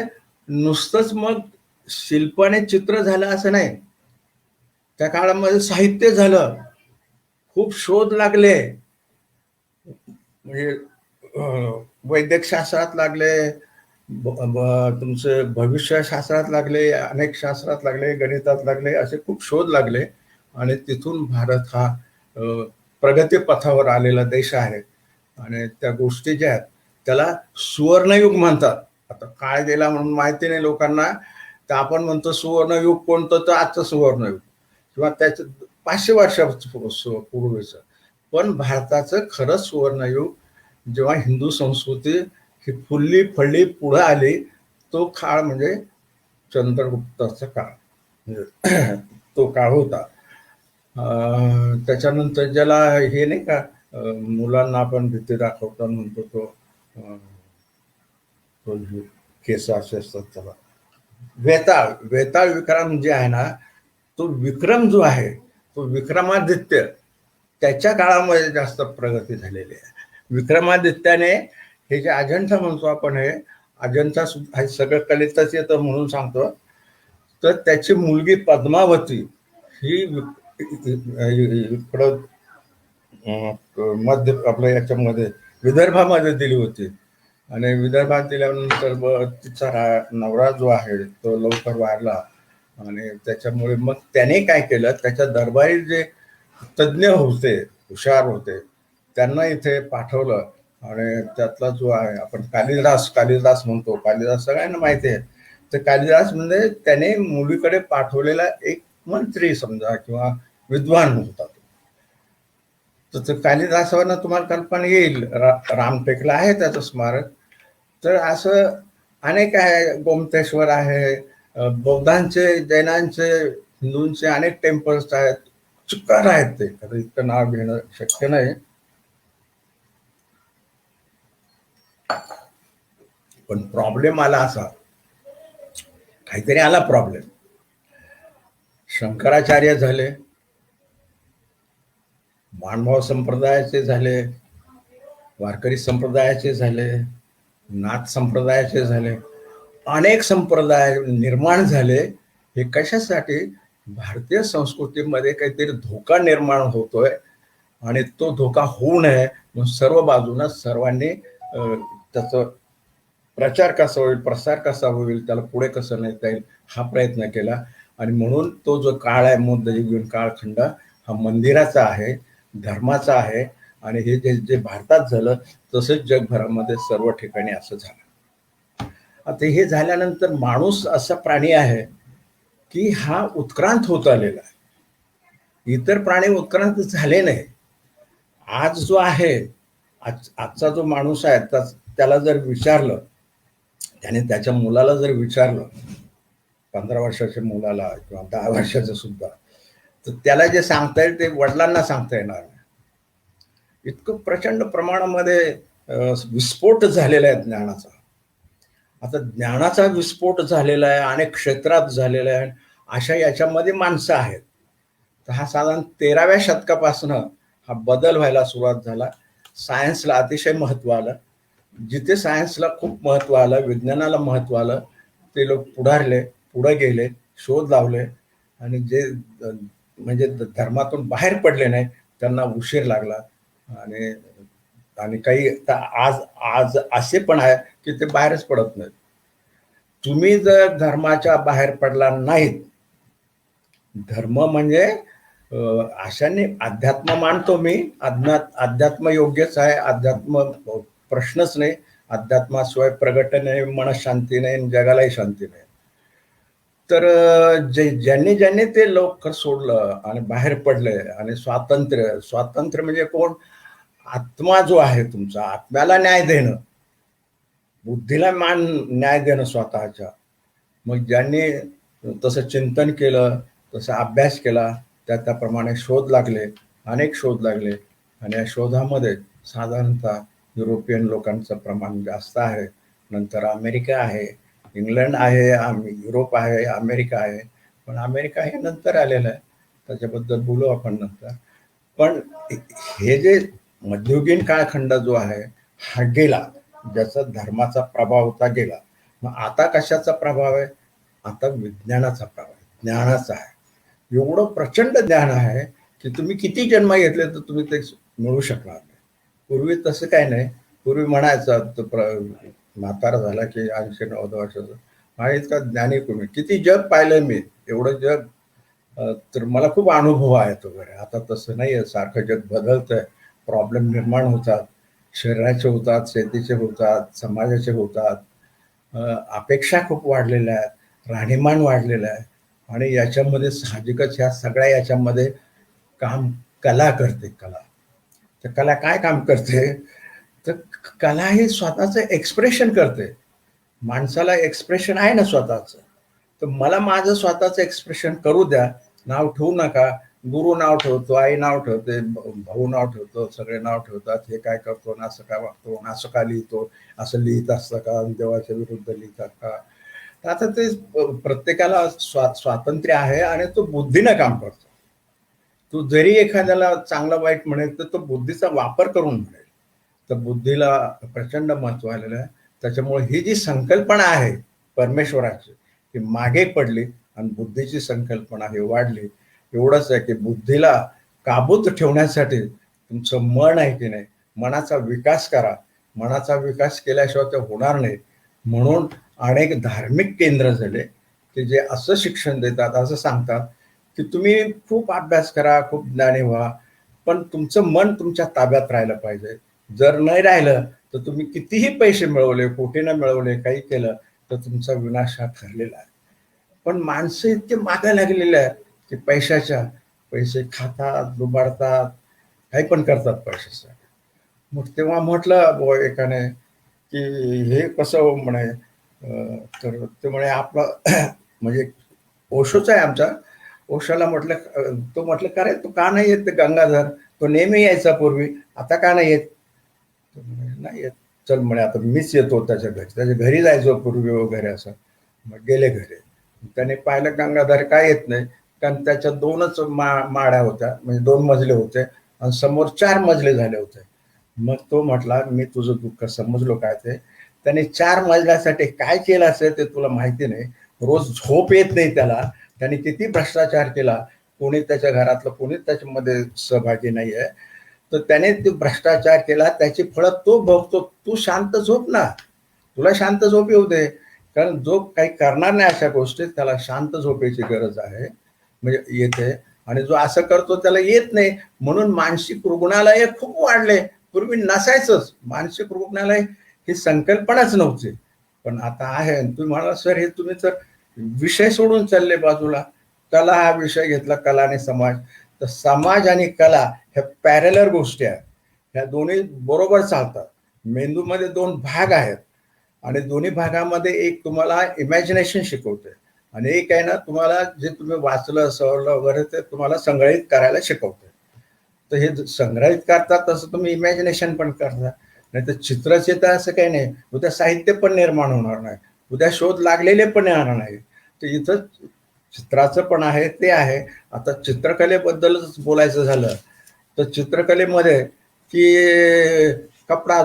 नुसतंच मग शिल्पाने चित्र झालं असं नाही. त्या काळामध्ये साहित्य झालं, खूप शोध लागले. म्हणजे वैद्यक शास्त्रात लागले, तुमचे भविष्यशास्त्रात लागले, अनेक शास्त्रात लागले, गणितात लागले, असे खूप शोध लागले. आणि तिथून भारत हा प्रगतीपथावर आलेला देश आहे. आणि त्या गोष्टी ज्या आहेत त्याला सुवर्णयुग म्हणतात. आता काळ गेला म्हणून माहिती नाही लोकांना, तर आपण म्हणतो सुवर्णयुग कोणतं, तर आजचं सुवर्णयुग किंवा त्याचं 500 वर्षापूर्वीचं. पण भारताचं खरं सुवर्णयुग जेव्हा हिंदू संस्कृती ही फुलली फळली पुढे आली, तो काळ म्हणजे चंद्रगुप्ताचा काळ, म्हणजे तो काळ होता. त्याच्यानंतर ज्याला हे नाही का, मुलांना आपण भीती दाखवता म्हणतो तो केस असे असतात त्याला, वेताळ. वेताळ विक्रम जे आहे ना, तो विक्रम जो आहे तो विक्रमादित्य त्याच्या काळामध्ये जास्त प्रगती झालेली आहे. विक्रमादित्याने हे जे अजंठा म्हणतो आपण, हे अजंठा सुद्धा हे सगळं कलेतच येतं म्हणून सांगतो. तर त्याची मुलगी पद्मावती ही इकडं मध्य आपल्या याच्यामध्ये विदर्भामध्ये दिली होती. आणि विदर्भात दिल्यानंतर तिचा नवरा जो आहे तो लवकर वारला. आणि त्याच्यामुळे मग त्याने काय केलं, त्याच्या दरबारी जे तज्ज्ञ होते, हुशार होते, त्यांना इथे पाठवलं. आणि त्यातला जो आहे आपण कालिदास म्हणतो, कालिदास सगळ्यांना माहिती आहे. तर कालिदास म्हणजे त्याने मुलीकडे पाठवलेला एक मंत्री समजा किंवा विद्वान होता. तर कालिदासावरनं तुम्हाला कल्पना येईल. रामटेकला आहे त्याचं स्मारक. तर असं अनेक आहे. गोमतेश्वर आहे, बौद्धांचे, जैनांचे, हिंदूंचे अनेक टेम्पल्स आहेत. चुकार आहेत ते, आता इतकं नाव घेणं शक्य नाही. पण प्रॉब्लेम आला असा, काहीतरी आला प्रॉब्लेम. शंकराचार्य झाले, मानभाव संप्रदायाचे झाले, वारकरी संप्रदायाचे झाले, नाथ संप्रदायाचे झाले, अनेक संप्रदाय निर्माण झाले. हे कशासाठी? भारतीय संस्कृतीमध्ये काहीतरी धोका निर्माण होतोय आणि तो धोका होऊ नये म्हणून सर्व बाजूनं सर्वांनी त्याचा प्रचार कसा होईल, प्रसार कसा होईल, त्याला पुढे कसं नेता येईल हा प्रयत्न केला. आणि म्हणून तो जो काळ आहे मध्ययुगीन काळखंड हा मंदिराचा आहे, धर्माचा आहे. आणि हे जे भारतात झालं तसंच जगभरामध्ये सर्व ठिकाणी असं झालं. आता हे झाल्यानंतर माणूस असा प्राणी आहे की हा उत्क्रांत होत आलेला आहे. इतर प्राणी उत्क्रांत झाले नाही. आज जो आहे, आजचा जो माणूस आहे त्याला जर विचारलं, त्याने त्याच्या मुलाला जर विचारलं, 15 वर्षाच्या मुलाला किंवा 10 वर्षाचं सुद्धा, तर त्याला जे सांगता येईल ते वडिलांना सांगता येणार नाही. इतकं प्रचंड प्रमाणामध्ये विस्फोट झालेला आहे ज्ञानाचा. आता ज्ञानाचा विस्फोट झालेला आहे, अनेक क्षेत्रात झालेला आहे. अशा याच्यामध्ये माणसं आहेत. तर हा साधारण 13व्या शतकापासून हा बदल व्हायला सुरुवात झाला. सायन्सला अतिशय महत्त्व आलं. जिथे सायन्सला खूप महत्त्व आलं, विज्ञानाला महत्त्व आलं, ते लोक पुढे गेले, शोध लावले. आणि जे म्हणजे धर्मातून बाहेर पडले नाही त्यांना उशीर लागला. आणि आणि काही आज आज असे पण आहे की ते बाहेरच पडत नाहीत. तुम्ही जर धर्माच्या बाहेर पडला नाहीत, धर्म म्हणजे अशाने अध्यात्म मानतो मी, अध्यात्म योग्यच आहे, अध्यात्म प्रश्नच नाही, अध्यात्माशिवाय प्रगट नाही, मनशांती नाही, जगालाही शांती नाही. तर ज्यांनी ज्यांनी ते लवकर सोडलं आणि बाहेर पडले आणि स्वातंत्र्य म्हणजे कोण? आत्मा जो आहे तुमचा, आत्म्याला न्याय देणं, बुद्धीला न्याय देणं स्वतःच्या. मग ज्यांनी तसं चिंतन केलं, तसा अभ्यास केला, त्याप्रमाणे शोध लागले, अनेक शोध लागले आणि या शोधामध्ये साधारणतः युरोपियन लोकांचं प्रमाण जास्त आहे, नंतर अमेरिका आहे, इंग्लंड आहे, युरोप आहे, अमेरिका आहे. पण अमेरिका हे नंतर आलेलं आहे, त्याच्याबद्दल बोलू आपण नंतर. पण हे जे मध्ययुगीन काळखंड जो आहे हा गेला, ज्याचा धर्माचा प्रभाव होता गेला. मग आता कशाचा प्रभाव आहे? आता विज्ञानाचा प्रभाव आहे, ज्ञानाचा आहे. एवढं प्रचंड ज्ञान आहे की तुम्ही किती जन्म घेतले तर तुम्ही ते मिळू शकणार नाही. पूर्वी तसं काय नाही. पूर्वी म्हणायचं म्हातारा झाला की 80-90 वर्षाचं, हा इतका ज्ञानी कोणी, किती जग पाहिलंय मी, एवढं जग, तर मला खूप अनुभव आहेत वगैरे. आता तसं नाही आहे, सारखं जग बदलतंय, प्रॉब्लेम निर्माण होतात, शरीराचे होतात, शेतीचे होतात, समाजाचे होतात, अपेक्षा खूप वाढलेल्या आहेत, राहणीमान वाढलेलं आहे. आणि याच्यामध्ये साहजिकच ह्या सगळ्या याच्यामध्ये काम कला करते. तर कला काय काम करते? तर कला ही स्वतःचं एक्सप्रेशन करते. माणसाला एक्सप्रेशन आहे ना स्वतःचं, तर मला माझं स्वतःचं एक्सप्रेशन करू द्या. नाव ठेवू नका. गुरु नाव ठेवतो, आई नाव ठेवते, भाऊ नाव ठेवतो, सगळे नाव ठेवतात. हे काय करतो, ना असं काय वागतो, ना असं का लिहितो, असं लिहित असतं का, देवाच्या विरुद्ध लिहितात का? तर आता ते प्रत्येकाला स्वातंत्र्य आहे आणि तो बुद्धीनं काम करतो. तू जरी एखाद्याला चांगलं वाईट म्हणेल तर तो बुद्धीचा वापर करून म्हणेल. तर बुद्धीला प्रचंड महत्व आलेलं आहे. त्याच्यामुळे ही जी संकल्पना आहे परमेश्वराची, ही मागे पडली आणि बुद्धीची संकल्पना ही वाढली. एवढंच आहे की बुद्धीला काबूत ठेवण्यासाठी तुमचं मन आहे की नाही, मनाचा विकास करा. मनाचा विकास केल्याशिवाय ते होणार नाही. म्हणून अनेक धार्मिक केंद्र झाले की जे असं शिक्षण देतात, असं सांगतात की तुम्ही खूप अभ्यास करा, खूप ज्ञानी व्हा, पण तुमचं मन तुमच्या ताब्यात राहिलं पाहिजे. जर नाही राहिलं तर तुम्ही कितीही पैसे मिळवले, कोटीनं मिळवले, काही केलं तर तुमचा विनाश हा ठरलेला आहे. पण माणसं इतके मागे लागलेले आहेत की पैसे खातात, लुबाडतात, काही पण करतात पैशासाठी. मग तेव्हा म्हटलं एकाने की हे कसं म्हणे, तर ते म्हणे आपलं म्हणजे ओशोच आहे आमचा. ओशोला म्हटलं, तो म्हटलं का रे, तू का नाही येत गंगाधर? तो नेहमी यायचा पूर्वी, आता का नाही येत? नाही येत. चल म्हणे आता मीच येतो त्याच्या घरी जायचो पूर्वी वगैरे असं. मग गेले घरी. त्याने पाहिलं गंगाधर काय येत नाही, कारण त्याच्या 2च माळ्या होत्या, म्हणजे 2 मजले होते आणि समोर 4 मजले झाले होते. मग तो म्हटला, मी तुझं दुःख समजलो काय ते. त्याने 4 मजल्यासाठी काय केलं असेल ते तुला माहिती नाही. रोज झोप येत नाही त्याला. त्याने किती भ्रष्टाचार केला, कोणी त्याच्या घरातलं कोणी त्याच्यामध्ये सहभागी नाही आहे. तर त्याने ते भ्रष्टाचार केला, त्याची फळं तो भोगतो. तू शांत झोप ना, तुला शांत झोप येऊ दे. कारण जो काही करणार नाही अशा गोष्टी, त्याला शांत झोपेची गरज आहे, म्हणजे येते. आणि जो असं करतो त्याला येत नाही. म्हणून मानसिक रुग्णालय खूप वाढले. पूर्वी नसायचंच मानसिक रुग्णालय, ही संकल्पनाच नव्हती, पण आता आहे. तुम्ही म्हणाला सर हे तुम्ही तर विषय सोडून चालले बाजूला. कला हा विषय घेतला, कला आणि समाज. तर समाज आणि कला ह्या पॅरलर गोष्टी आहेत, ह्या दोन्ही बरोबर चालतात. मेंदूमध्ये 2 भाग आहेत आणि दोन्ही भागामध्ये एक तुम्हाला इमॅजिनेशन शिकवते आणि एक आहे ना तुम्हाला जे तुम्ही वाचलं सवरलं वगैरे ते तुम्हाला संग्रहित करायला शिकवते. तर हे संग्रहित करता तसं तुम्ही इमॅजिनेशन पण करता. नाही तर चित्रचित्र असं काही नाही, उद्या साहित्य पण निर्माण होणार नाही, उद्या शोध लागलेले पण येणार नाही. तर इथं चित्राचं पण आहे, ते आहे. आता चित्रकलेबद्दलच बोलायचं झालं तर चित्रकलेमध्ये की कपडा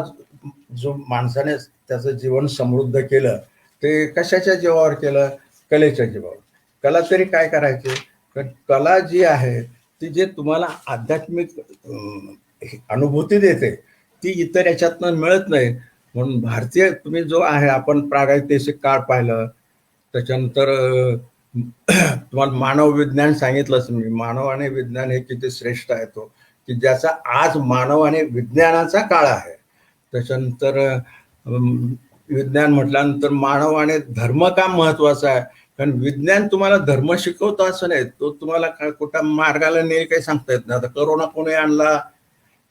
जो माणसाने त्याचं जीवन समृद्ध केलं, ते कशाच्या जीवावर केलं? कलेच्या जीवावर. कला तरी काय करायची? तर कला जी आहे ती जे तुम्हाला आध्यात्मिक अनुभूती देते ती इतर याच्यातनं मिळत नाही. म्हणून भारतीय तुम्ही जो आहे, आपण प्रागैतिहासिक काळ पाहिलं, त्याच्यानंतर तुम्हाला मानव विज्ञान सांगितलंच मी, मानव आणि विज्ञान हे किती श्रेष्ठ आहे तो, की ज्याचा आज मानव आणि विज्ञानाचा काळ आहे. त्याच्यानंतर विज्ञान म्हटल्यानंतर मानव आणि धर्म का महत्वाचा आहे, कारण विज्ञान तुम्हाला धर्म शिकवतो असं नाही, तो तुम्हाला कुठं मार्गाला नेईल काही सांगता येत नाही. आता करोना कोणी आणला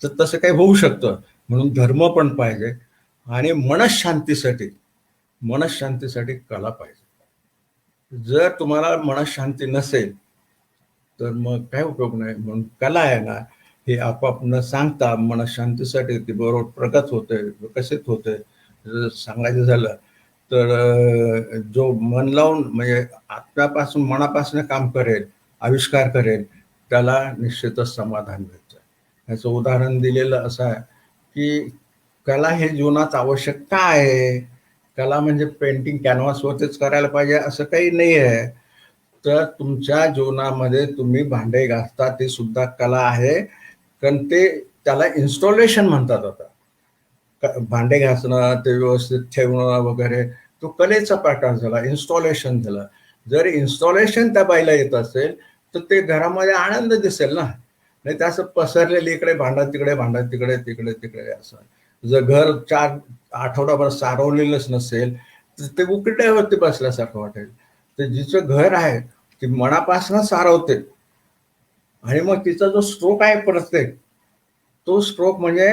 तर तसं काही होऊ शकतं, म्हणून धर्म पण पाहिजे. आणि मनशांतीसाठी कला पाहिजे. जर तुम्हाला मनशांती नसेल तर मग काय उपयोग नाही. म्हणून कला आहे ना, हे आपाप न सांगता मनशांतीसाठी ती बरोबर प्रगत होते, विकसित होते. जर सांगायचं झालं तर जो मन लावून म्हणजे आत्म्यापासून मनापासून काम करेल, आविष्कार करेल, त्याला निश्चितच समाधान मिळतं. याचं उदाहरण दिलेलं असं आहे की कला हे जीवनात आवश्यक का आहे. कला म्हणजे पेंटिंग कॅनव्हासवरतीच करायला पाहिजे असं काही नाही आहे. तर तुमच्या जीवनामध्ये तुम्ही भांडे घासता ते सुद्धा कला आहे, कारण ते त्याला इन्स्टॉलेशन म्हणतात. आता भांडे घासणं, ते व्यवस्थित ठेवणं वगैरे, तो कलेचा प्रकार झाला, इन्स्टॉलेशन झालं. जर इन्स्टॉलेशन त्या बाईला येत असेल तर ते घरामध्ये आनंद दिसेल ना. नाही तर असं पसरलेलं इकडे भांडा तिकडे, भांडा तिकडे, तिकडे तिकडे असं. जर घर 4 आठवडाभर सारवलेलंच नसेल तर ते उकिरड्यावरती बसल्यासारखं वाटेल. तर जिचं घर आहे ती मनापासून सारवते, आणि मग तिचा जो स्ट्रोक आहे प्रत्येक, तो स्ट्रोक म्हणजे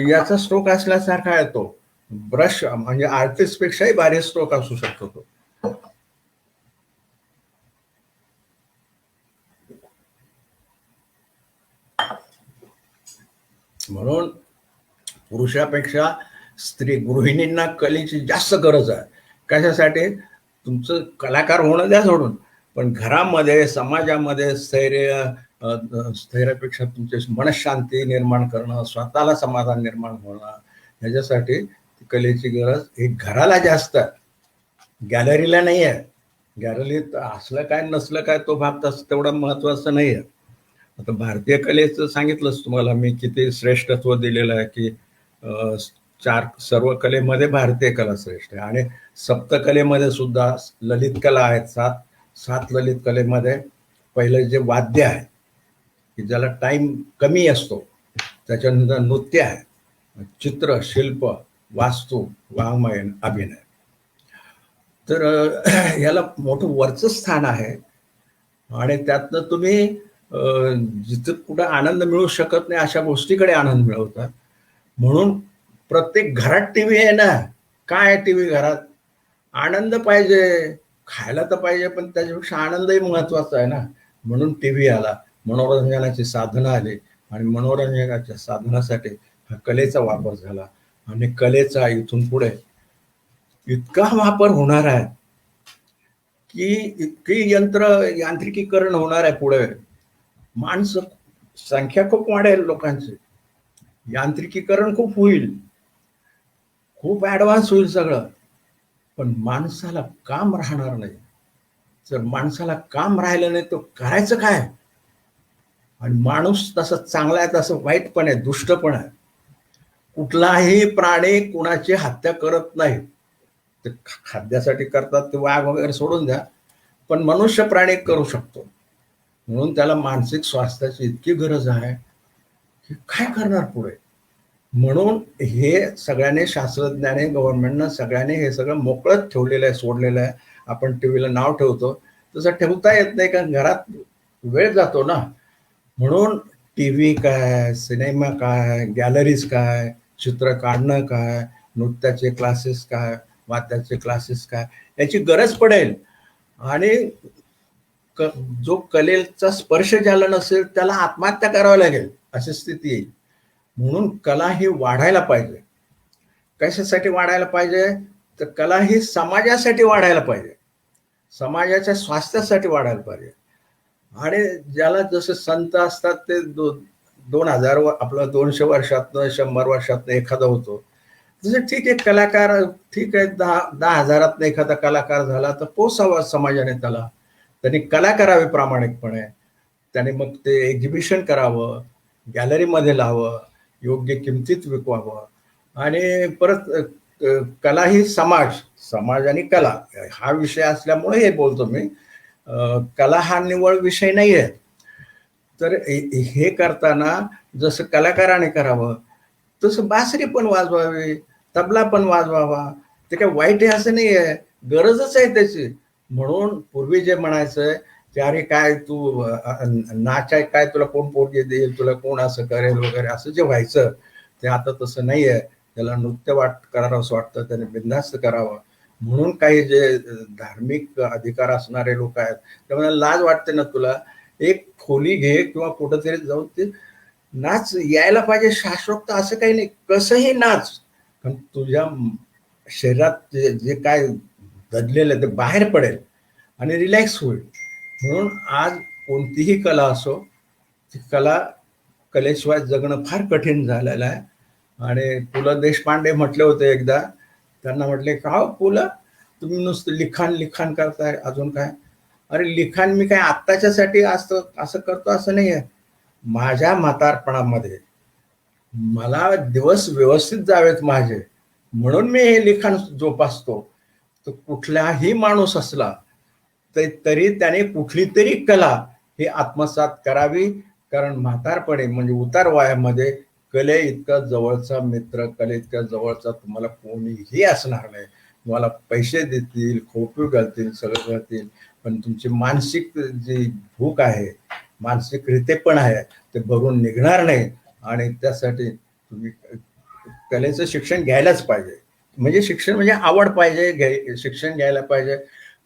याचा स्ट्रोक असल्यासारखा आहे. तो ब्रश म्हणजे आर्टिस्ट पेक्षाही भारी स्ट्रोक असू शकतो तो. म्हणून पुरुषापेक्षा स्त्री गृहिणींना कलेची जास्त गरज आहे. कशासाठी? तुमचं कलाकार होणं द्या सोडून, पण घरामध्ये समाजामध्ये स्थैर्यापेक्षा तुमचे मनशांती निर्माण करणं, स्वतःला समाधान निर्माण होणं, ह्याच्यासाठी कलेची गरज ही घराला जास्त आहे, गॅलरीला नाही आहे. गॅलरीत असलं काय नसलं काय तो भाग तसं तेवढं महत्वाचं नाही आहे. आता भारतीय कलेचं सांगितलंच तुम्हाला मी किती श्रेष्ठत्व दिलेलं आहे, की सर्व कलेमध्ये भारतीय कला श्रेष्ठ आहे. आणि सप्तकलेमध्ये सुद्धा ललित कला आहेत, 7 ललित कलेमध्ये पहिलं जे वाद्य आहे की ज्याला टाइम कमी असतो, त्याच्यानंतर नृत्य आहे, चित्र, शिल्प, वास्तू, वाङ्मय, अभिनय. तर याला मोठं वरचं स्थान आहे. आणि त्यातनं तुम्ही जिथं कुठं आनंद मिळू शकत नाही अशा गोष्टीकडे आनंद मिळवतात. म्हणून प्रत्येक घरात टीव्ही आहे ना. काय टीव्ही घरात? आनंद पाहिजे, खायला तर पाहिजे, पण त्याच्यापेक्षा आनंदही महत्वाचा आहे ना. म्हणून टीव्ही आला, मनोरंजनाची साधनं आली, आणि मनोरंजनाच्या साधनासाठी हा कलेचा वापर झाला. आणि कलेचा इथून पुढे इतका वापर होणार आहे की इतकी यांत्रिकीकरण होणार आहे पुढे. माणसं संख्या खूप वाढेल लोकांची, यांत्रिकीकरण खूप होईल, खूप ऍडव्हान्स होईल सगळं, पण माणसाला काम राहणार नाही. जर माणसाला काम राहिलं नाही तर करायचं काय? आणि माणूस तसं चांगला आहे तसं वाईट पण आहे, दुष्ट पण आहे. कुठलाही प्राणी कुणाची हत्या करत नाही. ते खाद्यासाठी करतात, ते वाघ वगैरे सोडून द्या, पण मनुष्य प्राणी करू शकतो. म्हणून त्याला मानसिक स्वास्थ्याची इतकी गरज आहे की काय करणार पुढे. म्हणून हे सगळ्यांनी, शास्त्रज्ञाने, गव्हर्नमेंटनं, सगळ्यांनी हे सगळं मोकळत ठेवलेलं आहे, सोडलेलं आहे. आपण टीव्हीला नाव ठेवतो तसं ठेवता येत नाही, कारण घरात वेळ जातो ना. म्हणून टीव्ही काय, सिनेमा काय, गॅलरीज काय, चित्र काढणं काय, नृत्याचे क्लासेस काय, वाद्याचे क्लासेस काय, याची गरज पडेल. आणि जो कलेचा स्पर्श झाला नसेल त्याला आत्महत्या करावी लागेल अशी स्थिती येईल. म्हणून कला ही वाढायला पाहिजे. कशासाठी वाढायला पाहिजे? तर कला ही समाजासाठी वाढायला पाहिजे, समाजाच्या स्वास्थ्यासाठी वाढायला पाहिजे. आणि ज्याला जसे संत असतात ते 2000 आपलं 200 वर्षातनं 100 वर्षातनं एखादा होतो, जसं ठीक आहे कलाकार, ठीक आहे 10 हजारातनं एखादा कलाकार झाला तर पोसावा समाजाने त्याला. त्यांनी कला करावी प्रामाणिकपणे, त्याने मग ते एक्झिबिशन करावं, गॅलरीमध्ये लावावं, योग्य किमतीत विकवावं. आणि परत कला ही समाज आणि कला हा विषय असल्यामुळे हे बोलतो मी. कला हा निव्वळ विषय नाही आहे. तर हे करताना जसं कलाकाराने करावं तसं बासरी पण वाजवावी, तबला पण वाजवावा. ते काय वाईट आहे असं नाही आहे, गरजच आहे त्याची. म्हणून पूर्वी जे म्हणायचं की अरे काय तू नाच आहे काय, तुला कोण पोरगी देईल, तुला कोण असं करेल वगैरे, असं जे व्हायचं ते आता तसं नाही आहे. त्याला नृत्य करावं असं वाटतं, त्याने बिनधास्त करावं. म्हणून काही जे धार्मिक अधिकार असणारे लोक आहेत त्यामुळे लाज वाटते ना तुला, एक खोली घे किंवा कुठंतरी जाऊन ते नाच यायला पाहिजे. शास्त्रोक्त असं काही नाही, कसंही नाच, पण तुझ्या शरीरात जे जे काय दडलेलं ते बाहेर पडेल आणि रिलॅक्स होईल. म्हणून आज कोणतीही कला असो, ती कलेशिवाय जगणं फार कठीण झालेलं आहे. आणि पु ल देशपांडे म्हटले होते एकदा, त्यांना म्हटले का हो पु ल, तुम्ही नुसतं लिखाण लिखाण करताय, अजून काय? अरे लिखाण मी काय आत्ताच्यासाठी असतं असं करतो असं नाही आहे. माझ्या म्हातारपणामध्ये मला दिवस व्यवस्थित जावेत माझे, म्हणून मी हे लिखाण जोपासतो. तर कुठलाही माणूस असला तरी त्याने कुठली तरी कला ही आत्मसात करावी. कारण म्हातारपणे म्हणजे उतार वयामध्ये कले इतका जवळचा मित्र, कले इतका जवळचा तुम्हाला कोणीही असणार नाही. तुम्हाला पैसे देतील, खोपी घालतील, सगळं घालतील, पण तुमची मानसिक जी भूक आहे, मानसिक रीते पण आहे, ते भरून निघणार नाही. आणि त्यासाठी तुम्ही कलेचं शिक्षण घ्यायलाच पाहिजे. म्हणजे शिक्षण म्हणजे आवड पाहिजे, शिक्षण घ्यायला पाहिजे.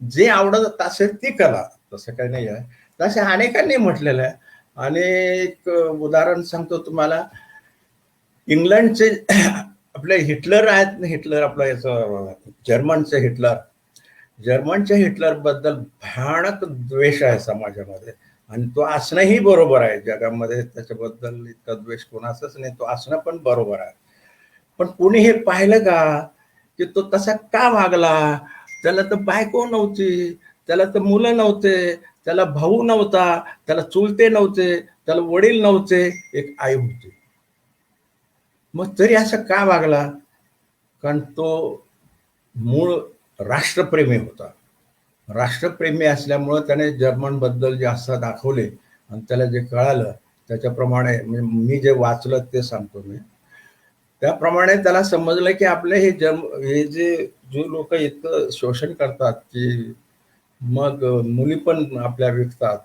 जे आवडत असेल ती कला, तसं काही नाही आहे. तसे अनेकांनी म्हटलेलं आहे. आणि एक उदाहरण सांगतो तुम्हाला. इंग्लंडचे आपले हिटलर आहेत, हिटलर आपलं याचं जर्मनचे हिटलर, जर्मनच्या हिटलर बद्दल भयानक द्वेष आहे समाजामध्ये. आणि तो असणंही बरोबर आहे. जगामध्ये त्याच्याबद्दल इतका द्वेष कोणाचाच नाही, तो असणं पण बरोबर आहे. पण कोणी हे पाहिलं का की तो तसा का वागला? त्याला तर बायको नव्हती, त्याला तर मुलं नव्हते, त्याला भाऊ नव्हता, त्याला चुलते नव्हते, त्याला वडील नव्हते, एक आई होती. मग तरी असं का वागला? कारण तो मूळ राष्ट्रप्रेमी होता. राष्ट्रप्रेमी असल्यामुळं त्याने जर्मन बद्दल जे असं दाखवले आणि त्याला जे कळालं त्याच्याप्रमाणे, म्हणजे मी जे वाचलं ते सांगतो मी. त्याप्रमाणे त्याला समजलं की आपले हे जे लोक इतकं शोषण करतात की मग मुली पण आपल्या विकतात.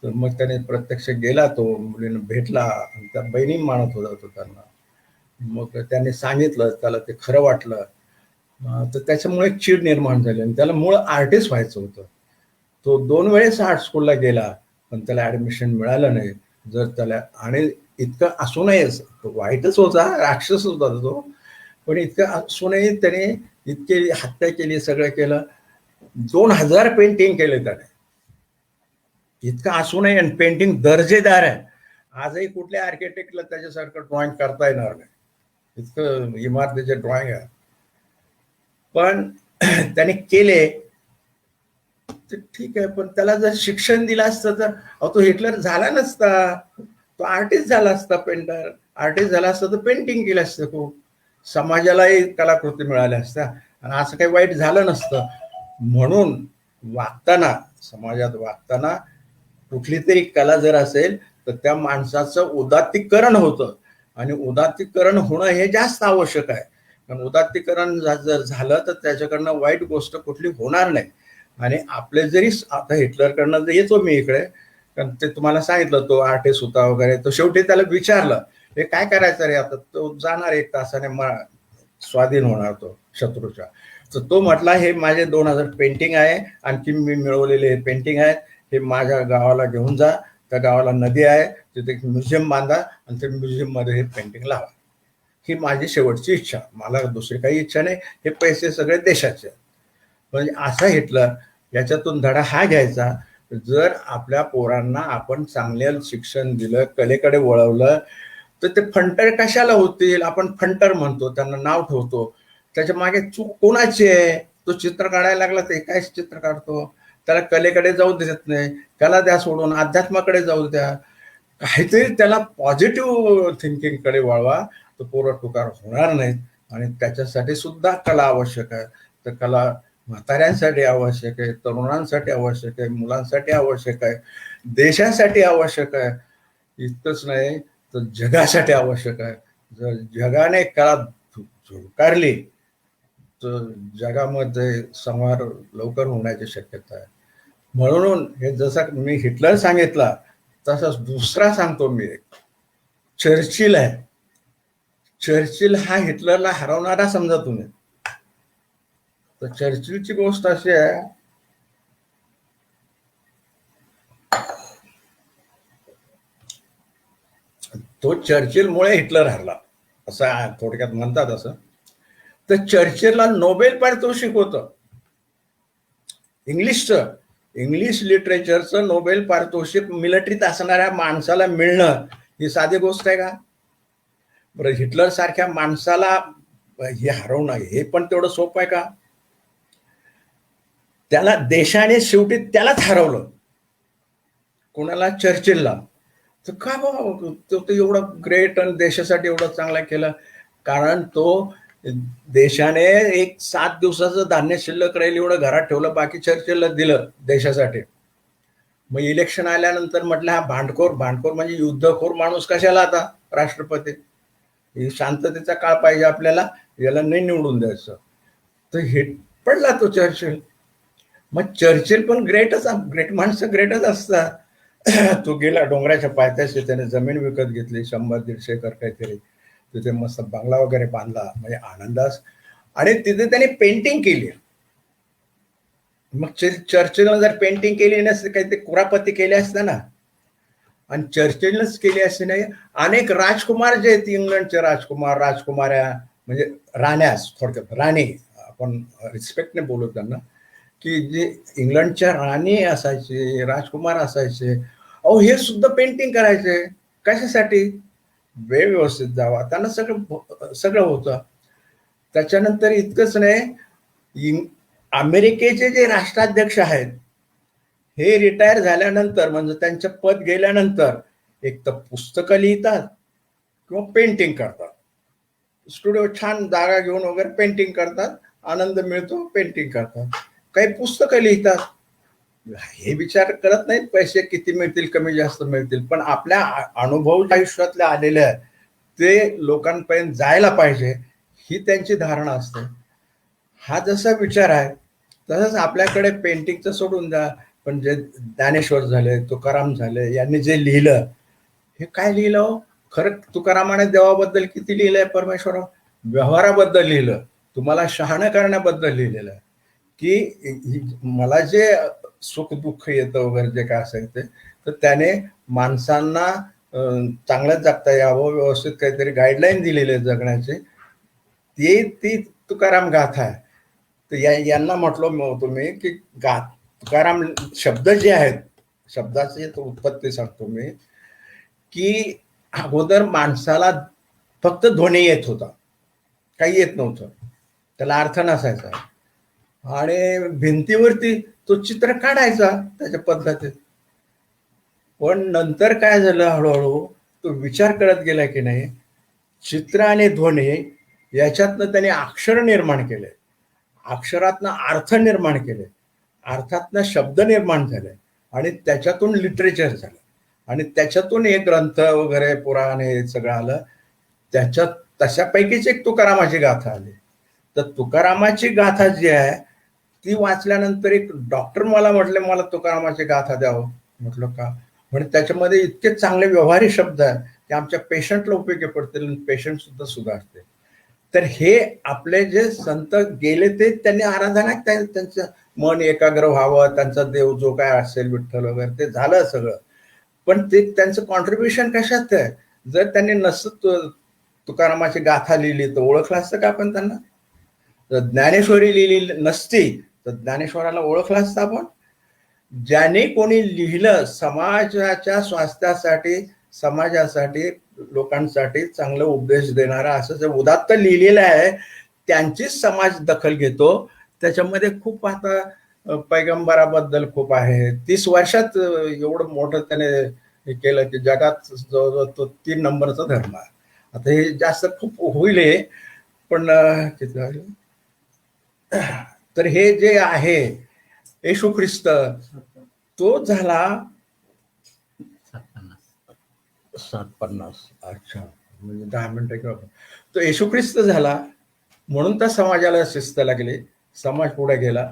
तर मग त्याने प्रत्यक्ष गेला, तो मुलीनं भेटला, त्या बहिणी मानत होता तो त्यांना. मग त्याने सांगितलं, त्याला ते खरं वाटलं. तर त्याच्यामुळे चीड निर्माण झाली आणि त्याला मूळ आर्टिस्ट व्हायचं होतं. तो 2 वेळेस आर्ट स्कूलला गेला, पण त्याला ऍडमिशन मिळालं नाही. जर त्याला, आणि इतकं असूनही तो वाईटच होता, राक्षस होता तो, पण इतकं असूनही त्याने इतके हत्या केली, सगळं केलं. 2000 पेंटिंग केले त्याने, इतकं असूनही. आणि पेंटिंग दर्जेदार आहे. आजही कुठल्या आर्किटेक्टला त्याच्यासारखं ड्रॉइंग करता येणार नाही, इतकं इमारतीचे ड्रॉइंग आहे. पण त्याने केले तर ठीक आहे. पण त्याला जर शिक्षण दिलं असतं तर तो हिटलर झाला नसता, तो आर्टिस्ट झाला असता, पेंटर आर्टिस्ट झाला असता, तर पेंटिंग केलं असतं खूप, समाजालाही कलाकृती मिळाल्या असत्या आणि असं काही वाईट झालं नसतं. म्हणून वागताना, समाजात वागताना कुठली तरी कला जर असेल तर त्या माणसाचं उदात्तीकरण होतं. आणि उदात्तीकरण होणं हे जास्त आवश्यक आहे. कारण उदात्तीकरण जर झालं तर त्याच्याकडनं वाईट गोष्ट कुठली होणार नाही. आणि आपले जरी आता हिटलरकडनं जर येतो मी इकडे, कारण ते तुम्हाला सांगितलं तो आर्टिस्ट होता वगैरे, तो शेवटी त्याला विचारलं हे काय करायचं रे, आता तो जाणार 1 तासाने स्वाधीन होणार तो शत्रूच्या. तर तो म्हटला हे माझे 2000 पेंटिंग आहे, आणखी मी मिळवलेले हे पेंटिंग आहेत, हे माझ्या गावाला घेऊन जा. त्या गावाला नदी आहे, तिथे एक म्युझियम बांधा आणि ते म्युझियम मध्ये हे पेंटिंग लावा. ही माझी शेवटची इच्छा, मला दुसरी काही इच्छा नाही, हे पैसे सगळे देशाचे. म्हणजे असा हिटलर. याच्यातून धडा हा घ्यायचा, जर आपल्या पोरांना आपण चांगले शिक्षण दिलं, कलेकडे वळवलं, तर ते फंटर कशाला होतील? आपण फंटर म्हणतो, त्यांना नाव ठेवतो. त्याच्या मागे चूक कोणाची आहे? तो चित्र काढायला लागला तर काय चित्र काढतो, त्याला कलेकडे जाऊ देत नाही. कला द्या सोडून, अध्यात्माकडे जाऊ द्या. काहीतरी त्याला पॉझिटिव्ह थिंकिंगकडे वळवा, तो पोरं टुकार होणार नाहीत. आणि त्याच्यासाठी सुद्धा कला आवश्यक आहे. तर कला म्हाताऱ्यांसाठी आवश्यक आहे, तरुणांसाठी आवश्यक आहे, मुलांसाठी आवश्यक आहे, देशासाठी आवश्यक आहे. इतकंच नाही तर जगासाठी आवश्यक आहे. जर जगाने कला झुडकारली तर जगामध्ये संहार लवकर होण्याची शक्यता आहे. म्हणून हे जसं मी हिटलर सांगितला तसाच दुसरा सांगतो मी एक, चर्चिल आहे. चर्चिल हा हिटलरला हरवणारा समजा तुम्ही. तर चर्चिलची गोष्ट अशी आहे, तो चर्चिलमुळे हिटलर हरला असं थोडक्यात म्हणतात. असं तर चर्चिलला नोबेल पारितोषिक होतं इंग्लिशचं, इंग्लिश लिटरेचरचं नोबेल पारितोषिक मिलिटरीत असणाऱ्या माणसाला मिळणं ही साधी गोष्ट आहे का? बरं, हिटलर सारख्या माणसाला हे हरवणं हे पण तेवढं सोपं आहे का? त्याला देशाने शेवटी त्यालाच हरवलं. कोणाला? चर्चिलला. तर का बाबा तो एवढा ग्रेट आणि देशासाठी एवढं चांगला केलं? कारण तो देशाने एक 7 दिवसाचं धान्य शिल्लक राहील एवढं घरात ठेवलं, बाकी चर्चिलला दिलं देशासाठी. मग इलेक्शन आल्यानंतर म्हटलं हा भांडखोर म्हणजे युद्धखोर माणूस कशाला आता राष्ट्रपती? शांततेचा काळ पाहिजे आपल्याला, याला नाही निवडून द्यायचं. तर हे पडला तो चर्चिल. मग चर्चिल पण ग्रेट माणसं ग्रेटच असतात. तो गेला डोंगराच्या पायथ्याशी, त्याने जमीन विकत घेतली 100-150 एकर काहीतरी, तिथे मस्त बंगला वगैरे बांधला म्हणजे आनंदास. आणि तिथे त्याने पेंटिंग केली. मग चर्चिलनं जर पेंटिंग केली नसते, काही ते कुरापती केले असते ना. आणि चर्चिलनंच केली असते नाही. अनेक राजकुमार जे आहेत, इंग्लंडचे राजकुमाऱ्या म्हणजे राण्यास, थोडक्यात राणी, आपण रिस्पेक्टने बोलू त्यांना, की जे इंग्लंडच्या राणी असायचे, राजकुमार असायचे, अहो हे सुद्धा पेंटिंग करायचे. कशासाठी? वेळ व्यवस्थित जावा, त्यांना सगळं होतं. त्याच्यानंतर इतकंच नाही, अमेरिकेचे जे राष्ट्राध्यक्ष आहेत हे रिटायर झाल्यानंतर म्हणजे त्यांचं पद गेल्यानंतर एक तर पुस्तकं लिहितात किंवा पेंटिंग करतात. स्टुडिओ छान जागा घेऊन वगैरे पेंटिंग करतात, आनंद मिळतो, पेंटिंग करतात. काही पुस्तकं लिहितात. हे विचार करत नाहीत पैसे किती मिळतील, कमी जास्त मिळतील, पण आपल्या अनुभव आयुष्यातले आलेले आहेत ते लोकांपर्यंत जायला पाहिजे ही त्यांची धारणा असते. हा जसा विचार आहे तसंच आपल्याकडे पेंटिंगचं सोडून द्या, पण जे ज्ञानेश्वर झाले, तुकाराम झाले, यांनी जे लिहिलं, हे काय लिहिलं हो? खरं तुकारामाने देवाबद्दल किती लिहिलंय? परमेश्वरा व्यवहाराबद्दल लिहिलं, तुम्हाला शहाणं करण्याबद्दल लिहिलेलं आहे, की मला जे सुख दुःख येतं वगैरे जे काय असेल ते, तर त्याने माणसांना चांगलं जगता यावं, व्यवस्थित काहीतरी गाईडलाईन दिलेले जगण्याचे, ती तुकाराम गाथा आहे. तर यांना म्हटलं तुम्ही की तुकाराम शब्द जे आहेत, शब्दाची उत्पत्ती सांगतो मी, की अगोदर माणसाला फक्त ध्वनी येत होता, काही येत नव्हतं, त्याला अर्थ नसायचा, आणि भिंतीवरती तो चित्र काढायचा त्याच्या पद्धतीत. पण नंतर काय झालं, हळूहळू तो विचार करत गेला की नाही, चित्र आणि ध्वनी याच्यातनं त्याने अक्षर निर्माण केले, अक्षरातनं अर्थ निर्माण केले, अर्थातनं शब्द निर्माण झाले, आणि त्याच्यातून लिटरेचर झालं, आणि त्याच्यातून एक ग्रंथ वगैरे पुराण हे सगळं आलं. त्याच्यात तशापैकीच एक तुकारामाची गाथा आली. तर तुकारामाची गाथा जी आहे ती वाचल्यानंतर एक डॉक्टर मला म्हटले, मला तुकारामाची गाथा द्यावं. म्हटलं का? म्हणजे त्याच्यामध्ये इतके चांगले व्यवहारी शब्द आहेत ते आमच्या पेशंटला उपयोगी पडतील, पेशंट सुद्धा सुधारते. तर हे आपले जे संत गेले ते त्यांनी आराधना, त्यांचं मन एकाग्र व्हावं, त्यांचा देव जो काय असेल विठ्ठल वगैरे ते झालं सगळं, पण ते त्यांचं कॉन्ट्रीब्युशन कशात आहे? जर त्यांनी नसतं तुकारामाची गाथा लिहिली तर ओळखलं असतं का आपण त्यांना? जर ज्ञानेश्वरी लिहिली नसती तर ज्ञानेश्वराला ओळखलं असतं आपण? ज्याने कोणी लिहिलं समाजाच्या स्वास्थ्यासाठी, समाजासाठी, लोकांसाठी चांगलं उपदेश देणारा असं जे उदात्त लिहिलेलं आहे त्यांचीच समाज दखल घेतो. त्याच्यामध्ये खूप आता पैगंबराबद्दल खूप आहे. 30 वर्षात एवढं मोठं त्याने हे केलं की जगात जवळजवळ तो 3 नंबरचा धर्म आहे. आता हे जास्त खूप होईल हे, पण किती झालं? तर हे जे आहे येशू ख्रिस्त तो झाला 750. अच्छा, म्हणजे 10 मिनिटं किंवा तो येशू ख्रिस्त झाला म्हणून त्या समाजाला शिस्त लागली, समाज पुढे गेला.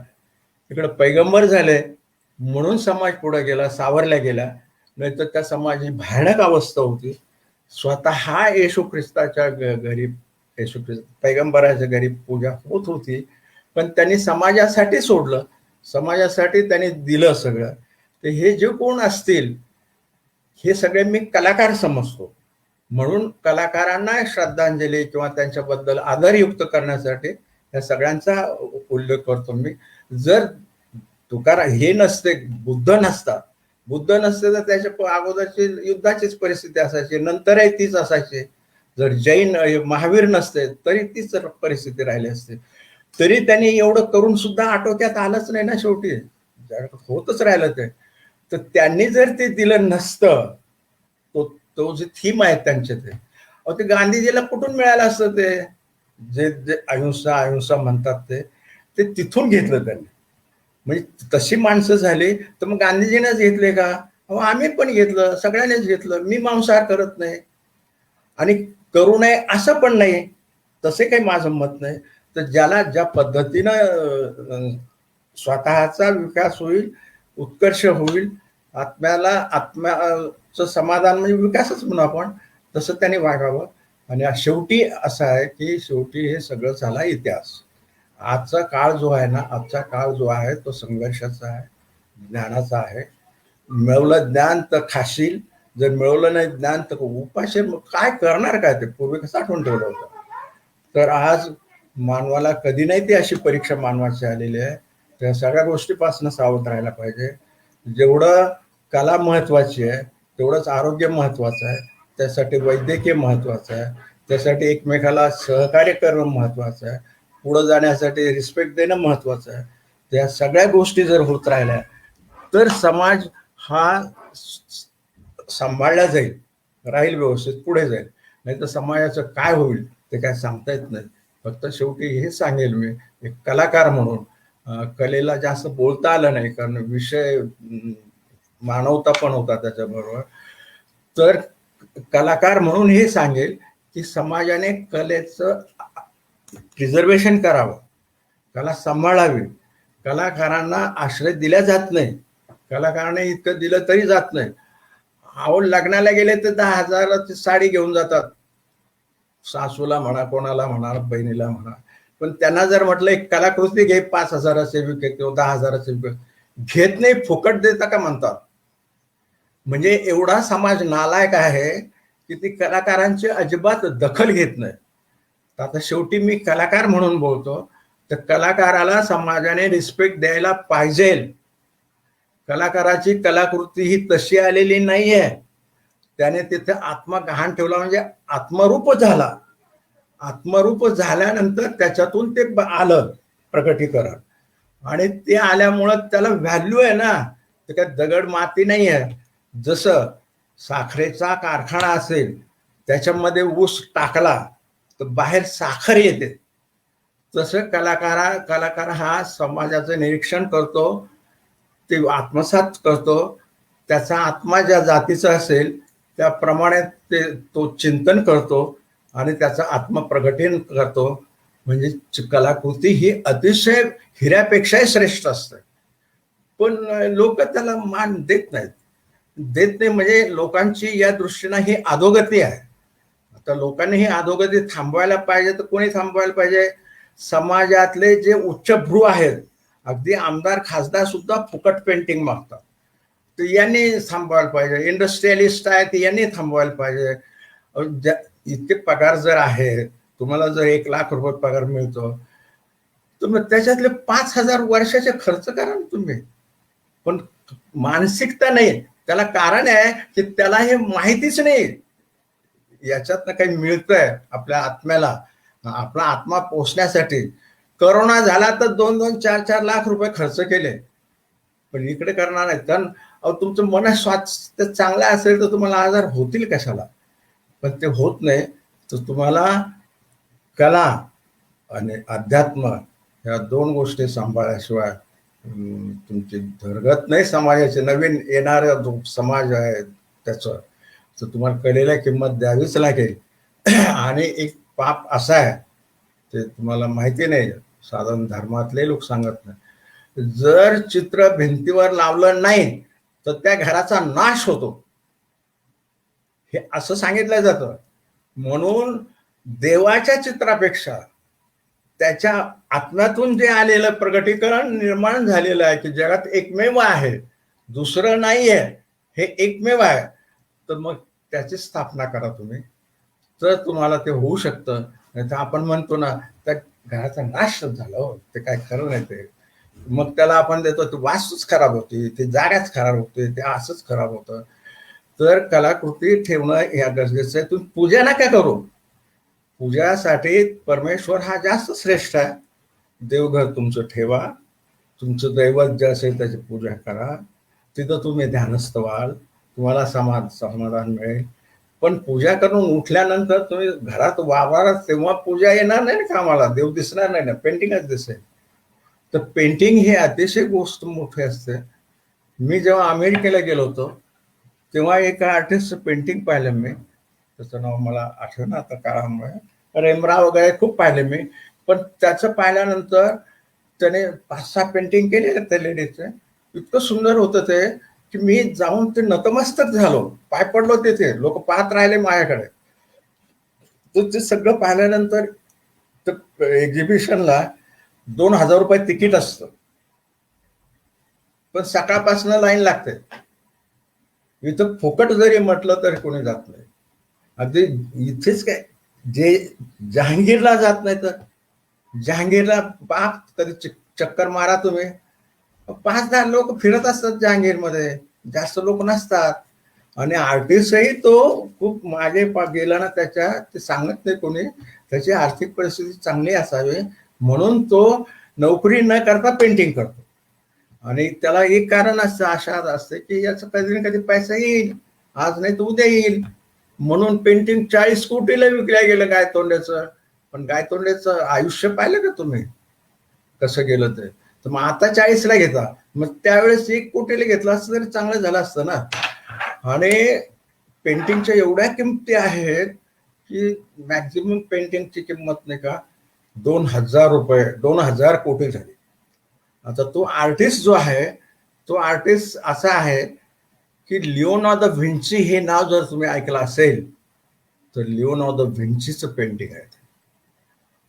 इकडे पैगंबर झाले म्हणून समाज पुढे गेला, सावरला गेला. नाहीतर त्या समाजाची भयानक अवस्था होती. स्वतः येशू ख्रिस्ताच्या घरी, येशू ख्रिस्त पैगंबराच्या घरी पूजा होत होती, पण त्यांनी समाजासाठी सोडलं, समाजासाठी त्यांनी दिलं सगळं. तर हे जे कोण असतील हे सगळे मी कलाकार समजतो. म्हणून कलाकारांना श्रद्धांजली किंवा त्यांच्याबद्दल आदरयुक्त करण्यासाठी या सगळ्यांचा उल्लेख करतो मी. जर तुकाराम हे नसते, बुद्ध नसते तर त्याच्या अगोदरची युद्धाचीच परिस्थिती असायची, नंतरही तीच असायची. जर जैन महावीर नसते तरी तीच परिस्थिती राहिली असते. तरी त्यांनी एवढं करून सुद्धा आटोक्यात आलंच नाही ना शेवटी, होतच राहिलं ते. तर त्यांनी जर ते दिलं नसतं, तो जे थीम आहे त्यांचे ते गांधीजीला कुठून मिळालं असतं? ते जे जे अहिंसा म्हणतात ते तिथून घेतलं त्यांनी. म्हणजे तशी माणसं झाली तर मग गांधीजीनेच घेतले का? आम्ही पण घेतलं, सगळ्यांनीच घेतलं. मी मांसाहार करत नाही आणि करू नये असं पण नाही, तसे काही माझं मत नाही. तर ज्याला ज्या पद्धतीनं स्वतःचा विकास होईल, उत्कर्ष होईल, आत्म्याचं समाधान म्हणजे विकासच म्हणू आपण, तसं त्याने वागावं. आणि शेवटी असं आहे की शेवटी हे सगळं झाला इतिहास. आजचा काळ जो आहे तो संघर्षाचा आहे, ज्ञानाचा आहे. मिळवलं ज्ञान तर खाशील, जर मिळवलं नाही ज्ञान तर उपाशी. मग काय करणार, काय ते पूर्वी कसं आठवून ठेवलं होतं. तर आज मानवाला कधी नाही ती अशी परीक्षा मानवाची आलेली आहे. त्या सगळ्या गोष्टीपासून सावध राहायला पाहिजे. जेवढं कला महत्वाची आहे तेवढंच आरोग्य महत्वाचं आहे, त्यासाठी वैद्यकीय महत्वाचं आहे, त्यासाठी एकमेकाला सहकार्य करणं महत्वाचं आहे, पुढं जाण्यासाठी रिस्पेक्ट देणं महत्वाचं आहे. त्या सगळ्या गोष्टी जर होत राहिल्या तर समाज हा सांभाळला राहील, व्यवस्थित पुढे जाईल. नाही तर समाजाचं काय होईल ते काय सांगता येत नाही. फक्त शेवटी हे सांगेल मी, एक कलाकार म्हणून कलेला जास्त बोलता आलं नाही, कारण विषय मानवता पण होता त्याच्याबरोबर. तर कलाकार म्हणून हे सांगेल की समाजाने कलेचं प्रिझर्वेशन करावं, कला सांभाळावी. कलाकारांना आश्रय दिला जात नाही, कलाकारांना इतकं दिलं तरी जात नाही. लग्नाला गेले तर 10,000ची साडी घेऊन जातात, सासूला म्हणा, कोणाला म्हणा, बहिणीला म्हणा. पण त्यांना जर म्हटलं एक कलाकृती घे, 5,000चे विकत किंवा 10,000चे विकत, घेत नाही, फुकट देता का म्हणतात. म्हणजे एवढा समाज नालायक आहे की ती कलाकारांची अजिबात दखल घेत नाही. आता शेवटी मी कलाकार म्हणून बोलतो, तर कलाकाराला समाजाने रिस्पेक्ट द्यायला पाहिजे. कलाकाराची कलाकृती ही तशी आलेली नाहीये, त्याने तिथे आत्मा गहाण ठेवला, म्हणजे आत्मरूप झाला. आत्मरूप झाल्यानंतर त्याच्यातून ते आलं प्रकटीकरण, आणि ते आल्यामुळं त्याला व्हॅल्यू आहे ना. ते काय दगड माती नाही आहे. जसं साखरेचा कारखाना असेल, त्याच्यामध्ये ऊस टाकला तर बाहेर साखर येते, तसं कलाकार हा समाजाचं निरीक्षण करतो, ते आत्मसात करतो. त्याचा आत्मा ज्या जातीचा असेल त्याप्रमाणे तो चिंतन करतो आणि त्याचा आत्मप्रगटन करतो. म्हणजे कलाकृती ही अतिशय हिऱ्यापेक्षाही श्रेष्ठ असते. पण लोक त्याला मान देत नाही. म्हणजे लोकांची या दृष्टीनं ही अधोगती आहे. आता लोकांनी ही अधोगती थांबवायला पाहिजे. तर कोणी थांबवायला पाहिजे? समाजातले जे उच्चभ्रू आहेत, अगदी आमदार खासदार सुद्धा फुकट पेंटिंग मागतात, तर यांनी थांबवायला पाहिजे. इंडस्ट्रियलिस्ट आहेत यांनी थांबवायला पाहिजे. इतके पगार जर आहे, तुम्हाला जर 1,00,000 रुपये पगार मिळतो, तर मग त्याच्यातले 5,000 वर्षाचे खर्च करा ना तुम्ही. पण मानसिकता नाही. त्याला कारण आहे की त्याला हे माहितीच नाही याच्यातनं काही मिळतंय आपल्या आत्म्याला, आपला आत्मा पोचण्यासाठी. करोना झाला तर 2-2, 4-4 लाख रुपये खर्च केले, पण इकडे करणार नाहीत. कारण अहो तुमचं मन स्वास्थ्य चांगलं असेल तर तुम्हाला आजार होतील कशाला, पण ते होत नाही. तर तुम्हाला कला आणि अध्यात्म या दोन गोष्टी सांभाळल्याशिवाय तुमची धरगत नाही समाजाची. नवीन येणारा जो समाज आहे त्याचं, तर तुम्हाला कलेला किंमत द्यावीच लागेल. आणि एक पाप असा आहे, ते तुम्हाला माहिती नाही, साधारण धर्मातले लोक सांगत नाही, जर चित्र भिंतीवर लावलं नाही तर त्या घराचा नाश होतो, हे असं सांगितलं जातं. म्हणून देवाच्या चित्रापेक्षा त्याच्या आत्म्यातून जे आलेलं प्रगटीकरण निर्माण झालेलं आहे की जगात एकमेव आहे, दुसरं नाही आहे, हे एकमेव आहे, तर मग त्याची स्थापना करा तुम्ही, तर तुम्हाला ते होऊ शकतं. नाही तर आपण म्हणतो ना त्या घराचा नाश झाला, हो ते काय खरं नाही. ते मग त्याला आपण देतो ते वास्तूच खराब होती, ते जागाच खराब होते, ते असंच खराब होतं. तर कलाकृती ठेवणं ह्या गरजेचं आहे. तुम्ही पूजा नका करू, पूजासाठी परमेश्वर हा जास्त श्रेष्ठ आहे. देवघर तुमचं ठेवा, तुमचं दैवत जे असेल त्याची पूजा करा, तिथं तुम्ही ध्यानस्थ व्हाल, तुम्हाला समाधान मिळेल. पण पूजा करून उठल्यानंतर तुम्ही घरात वावरात तेव्हा पूजा येणार नाही ना कामाला, देव दिसणार नाही ना, पेंटिंगच दिसेल. तर पेंटिंग ही अतिशय गोष्ट मोठी असते. मी जेव्हा अमेरिकेला गेलो होतो तेव्हा एका आर्टिस्टचं पेंटिंग पाहिलं मी, त्याचं नाव मला आठवण आता काळामुळे, रेमरा वगैरे खूप पाहिले मी. पण त्याचं पाहिल्यानंतर त्याने 5-6 पेंटिंग केले त्या लेडीचे, इतकं सुंदर होतं ते की मी जाऊन ते नतमस्तक झालो, पाय पडलो तिथे, लोक पाहत राहिले माझ्याकडे. तर ते सगळं पाहिल्यानंतर एक्झिबिशनला 2,000 रुपये तिकीट असतं, पण सकाळपासून लाईन लागते. इथं फुकट जरी म्हटलं तरी कोणी जात नाही. अगदी इथेच काय, जे जहांगीरला जात नाही तर जहांगीरला बाप कधी चक्कर मारा तुम्ही, 5-10 लोक फिरत असतात जहांगीरमध्ये, जास्त लोक नसतात. आणि आर्टिस्टही तो खूप मागे गेला ना त्याच्या, ते सांगत नाही कोणी, त्याची आर्थिक परिस्थिती चांगली असावी म्हणून तो नोकरी न करता पेंटिंग करतो. आणि त्याला एक कारण असतं, आशा असते की याचा कधी ना कधी पैसा येईल, आज नाही तर उद्या येईल. म्हणून पेंटिंग 40 कोटीला विकल्या गेलं गायतोंड्याचं. पण गायतोंड्याचं आयुष्य पाहिलं का तुम्ही कसं गेलं ते? तर मग आता 40ला घेता, मग त्यावेळेस 1 कोटीला घेतला असतं तरी चांगलं झालं असतं ना. आणि पेंटिंगच्या एवढ्या किमती आहेत की मॅक्झिमम पेंटिंगची किंमत नाही का 2,000 रुपये, 2,000 कोटी झाली. आता तो आर्टिस्ट जो आहे, तो आर्टिस्ट असा आहे की लिओनार्दो व्हिंची हे नाव जर तुम्ही ऐकलं असेल तर लिओनार्दो व्हिंचीचं पेंटिंग आहे.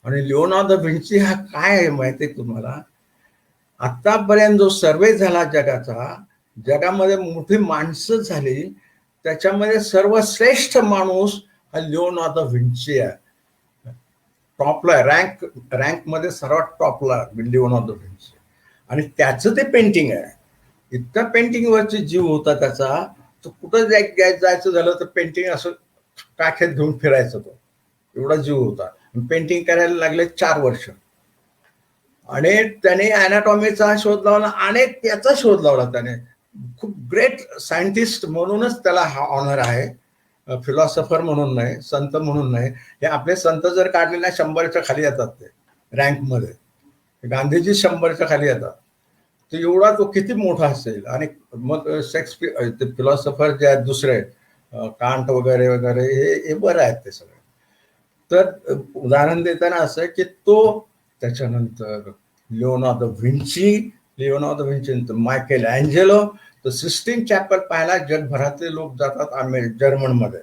आणि लिओनार्दो व्हिंची हा काय आहे माहिती आहे तुम्हाला? आतापर्यंत जो सर्वे झाला जगाचा, जगामध्ये मोठी माणसं झाली, त्याच्यामध्ये सर्वश्रेष्ठ माणूस हा लिओनार्दो व्हिंची आहे. टॉपला, रँक मध्ये सर्वात टॉपला लिओनार्दो व्हिंची. आणि त्याचं ते पेंटिंग आहे. इतका पेंटिंगवरची जीव होता त्याचा, तो कुठं जायचं झालं तर पेंटिंग असं काखेत घेऊन फिरायचं, तो एवढा जीव होता. पेंटिंग करायला लागले 4 वर्ष. आणि त्याने अॅनाटॉमीचा शोध लावला, अनेक याचा शोध लावला त्याने. खूप ग्रेट सायंटिस्ट म्हणूनच त्याला हा ऑनर आहे, फिलॉसॉफर म्हणून नाही, संत म्हणून नाही. हे आपले संत जर काढले ना 100च्या खाली येतात ते रँकमध्ये, गांधीजी 100च्या खाली येतात. तर एवढा तो किती मोठा असेल. आणि मग शेक्सपियर, ते फिलॉसॉफर जे आहेत दुसरे, कांट वगैरे वगैरे, हे बरं आहेत ते सगळे. तर उदाहरण देताना असं की तो, त्याच्यानंतर लिओनार्दो व्हिंची, मायकेल अँजेलो. तर सिस्टीन चॅपल पाहायला जगभरातले लोक जातात जर्मनमध्ये,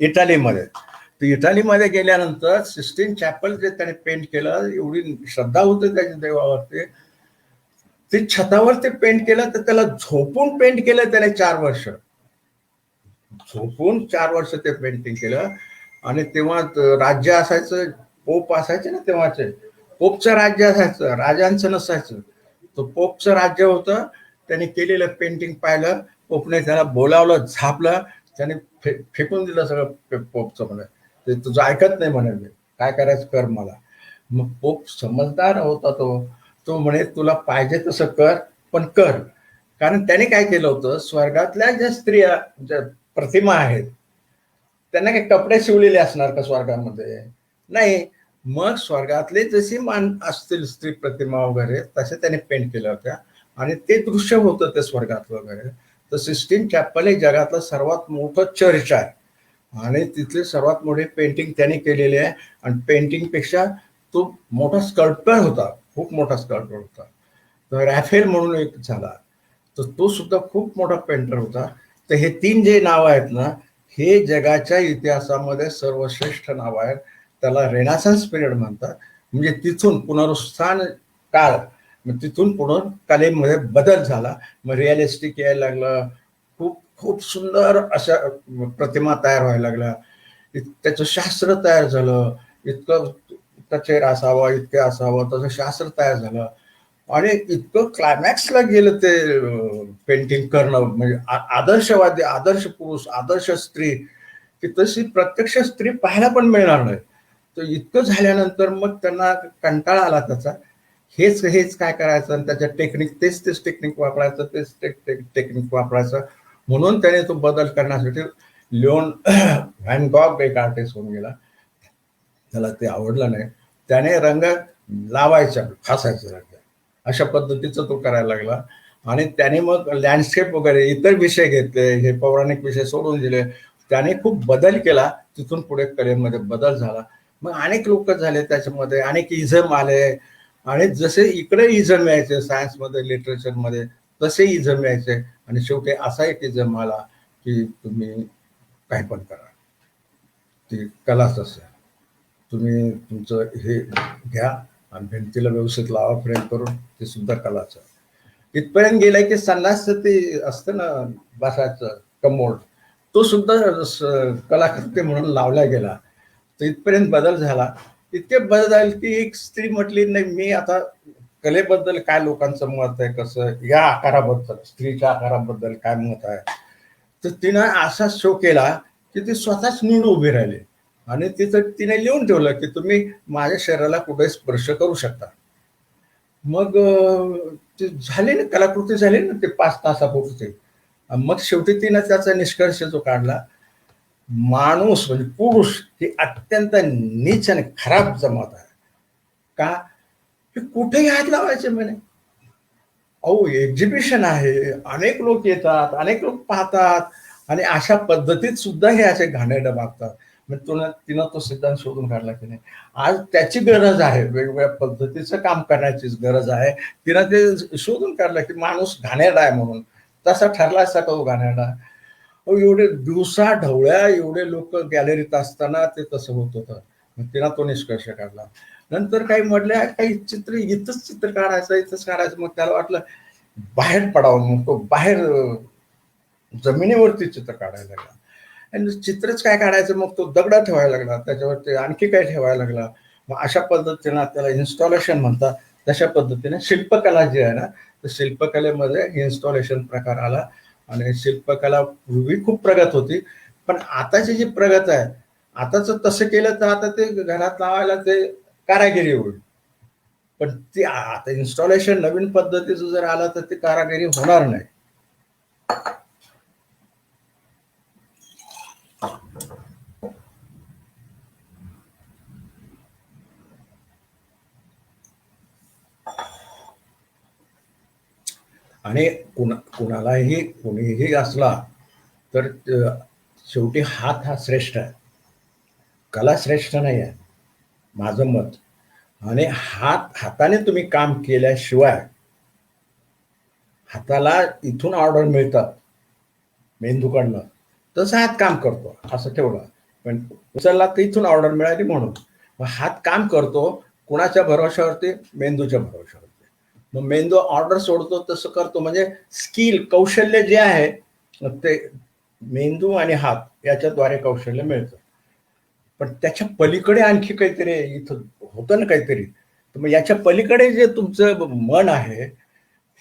इटालीमध्ये. तर इटालीमध्ये गेल्यानंतर सिस्टीन चॅपल जे त्याने पेंट केलं, एवढी श्रद्धा होती त्याच्या देवावरती, ते छतावर ते पेंट केलं. तर त्याला झोपून पेंट केलं त्याने 4 वर्ष, झोपून 4 वर्ष ते पेंटिंग केलं. आणि तेव्हा राज्य असायचं, पोप असायचे ना तेव्हाचे, पोपचं राज्य असायचं, राजांचं नसायचं. तो पोपचं राज्य होतं. त्याने केलेलं पेंटिंग पाहिलं, पोपने त्याला बोलावलं, झापलं, त्याने फेकून दिलं सगळं पोपचं. म्हणे ते तुझं ऐकत नाही म्हणे, काय करायचं कर मला. मग पोप समजदार होता तो म्हणे तुला पाहिजे तसं कर, पण कर. कारण त्याने काय केलं होतं, स्वर्गातल्या ज्या स्त्रिया ज्या प्रतिमा आहेत त्यांना काही कपडे शिवलेले असणार का स्वर्गामध्ये? नाही. मग स्वर्गातले जशी मान असतील स्त्री प्रतिमा वगैरे तसे त्याने पेंट केल्या होत्या आणि ते दृश्य होतं ते स्वर्गात वगैरे. तर सिस्टीन चॅपल हे जगातलं सर्वात मोठं चर्च आहे आणि तिथले सर्वात मोठे पेंटिंग त्याने केलेले आहे आणि पेंटिंगपेक्षा तो मोठा स्कल्प्टर होता, खूप मोठा स्कल्प्टर होता. तर रॅफेल म्हणून एक झाला, तर तो सुद्धा खूप मोठा पेंटर होता. तर हे 3 जे नाव आहेत ना, हे जगाच्या इतिहासामध्ये सर्वश्रेष्ठ नाव आहे. त्याला रेनासन्स पिरियड म्हणतात. म्हणजे तिथून पुनरुत्थान काळ, मग तिथून पुढं कलेमध्ये बदल झाला. मग रिअलिस्टिक यायला लागलं, खूप खूप सुंदर अशा प्रतिमा तयार व्हायला लागल्या. त्याचं शास्त्र तयार झालं, इतकं चेहरा असावा, इतके असावं तसं शास्त्र तयार झालं आणि इतकं क्लायमॅक्सला गेलं ते पेंटिंग करणं. म्हणजे आदर्शवादी, आदर्श पुरुष, आदर्श स्त्री, की तशी प्रत्यक्ष स्त्री पाहायला पण मिळणार नाही. तर इतकं झाल्यानंतर मग त्यांना कंटाळा आला त्याचा. हेच हेच काय करायचं आणि त्याच्या टेक्निक तेच टेक्निक वापरायचं, तेच टेक्निक वापरायचं. म्हणून त्याने तो बदल करण्यासाठी लिओन व्हॅन गॉग एक आर्टिस्ट होऊन गेला. त्याला ते आवडलं नाही. त्याने रंग लावायचा, फासायचा रंग, अशा पद्धतीचं तो करायला लागला. आणि त्याने मग लँडस्केप वगैरे इतर विषय घेतले, हे पौराणिक विषय सोडून दिले. त्याने खूप बदल केला. तिथून पुढे कलेमध्ये बदल झाला. मग अनेक लोक झाले त्याच्यामध्ये, अनेक इझम आले आणि जसे इकडे इझम यायचे सायन्समध्ये, लिटरेचरमध्ये, तसे इझम यायचे आणि शेवटी असा एक इझम आला की तुम्ही काय पण करा, ती कलाच असेल. तुम्ही तुमचं हे घ्या आणि भिंतीला व्यवस्थित लावा फ्रेम करून, ते सुद्धा कलाच आहे. इथपर्यंत गेलाय की संन्यास ते असतं ना बसायचं कमोड, तो सुद्धा कलाकृती म्हणून लावला गेला. तर इथपर्यंत बदल झाला. इतके बदल झाले की एक स्त्री म्हटली नाही, मी आता कलेबद्दल काय लोकांचं मत आहे, कसं या आकाराबद्दल, स्त्रीच्या आकाराबद्दल काय मत आहे. तर तिनं असा शो केला की ती स्वतःच नीड उभी राहिली आणि तिथं तिने लिहून ठेवलं की तुम्ही माझ्या शरीराला कुठे स्पर्श करू शकता. मग ते झाले ना, कलाकृती झाली ना ते 5 तासापुरते. मग शेवटी तिनं त्याचा निष्कर्ष जो काढला, माणूस म्हणजे पुरुष ही अत्यंत नीच आणि खराब जमात आहे. का? की कुठेही हात लावायचे म्हणे. अहो एक्झिबिशन आहे, अनेक लोक येतात, अनेक लोक पाहतात आणि अशा पद्धतीत सुद्धा हे असे घाणेरडे वागतात. म्हणजे तिनं तो सिद्धांत शोधून काढला की नाही. आज त्याची गरज आहे, वेगवेगळ्या पद्धतीचं काम करण्याचीच गरज आहे. तिनं ते शोधून काढलं की माणूस घाणेरडा आहे म्हणून. तसा ठरलाच का तो घाणेरडा? अहो एवढे दिवसा ढवळ्या एवढे लोक गॅलरीत असताना ते तसं होत होतं. मग तिनं तो निष्कर्ष काढला. नंतर काही म्हटल्या, काही चित्र इथंच चित्र काढायचं, इथंच काढायचं. मग त्याला वाटलं बाहेर पडावं, मग तो बाहेर जमिनीवरती चित्र काढायला लागला. आणि चित्रच काय काढायचं, मग तो दगड ठेवायला लागला, त्याच्यावरती आणखी काय ठेवायला लागला. मग अशा पद्धतीनं त्याला इन्स्टॉलेशन म्हणतात. तशा पद्धतीने शिल्पकला जी आहे ना, तर शिल्पकलेमध्ये इन्स्टॉलेशन प्रकार आला आणि शिल्पकला पूर्वी खूप प्रगत होती. पण आताची जी प्रगत आहे, आताच तसं केलं तर आता ते घरात लावायला ते कारागिरी होईल. पण ती आता इन्स्टॉलेशन नवीन पद्धतीचं जर आलं तर ती कारागिरी होणार नाही. आणि कुणालाही कोणीही असला तर शेवटी हात हा श्रेष्ठ आहे, कला श्रेष्ठ नाही आहे, माझं मत. आणि हाताने तुम्ही काम केल्याशिवाय, हाताला इथून ऑर्डर मिळतात मेंदूकडनं, तसं हात काम करतो असं ठेवलं. पण उचलला तर इथून ऑर्डर मिळाली म्हणून. मग हात काम करतो कुणाच्या भरोशावरती? मेंदूच्या भरोशावरती. मग मेंदू ऑर्डर सोडतो तसं करतो. म्हणजे स्किल, कौशल्य जे आहे ते मेंदू आणि हात याच्याद्वारे कौशल्य मिळतं. पण त्याच्या पलीकडे आणखी काहीतरी इथं होतं ना काहीतरी. तर मग याच्या पलीकडे जे तुमचं मन आहे,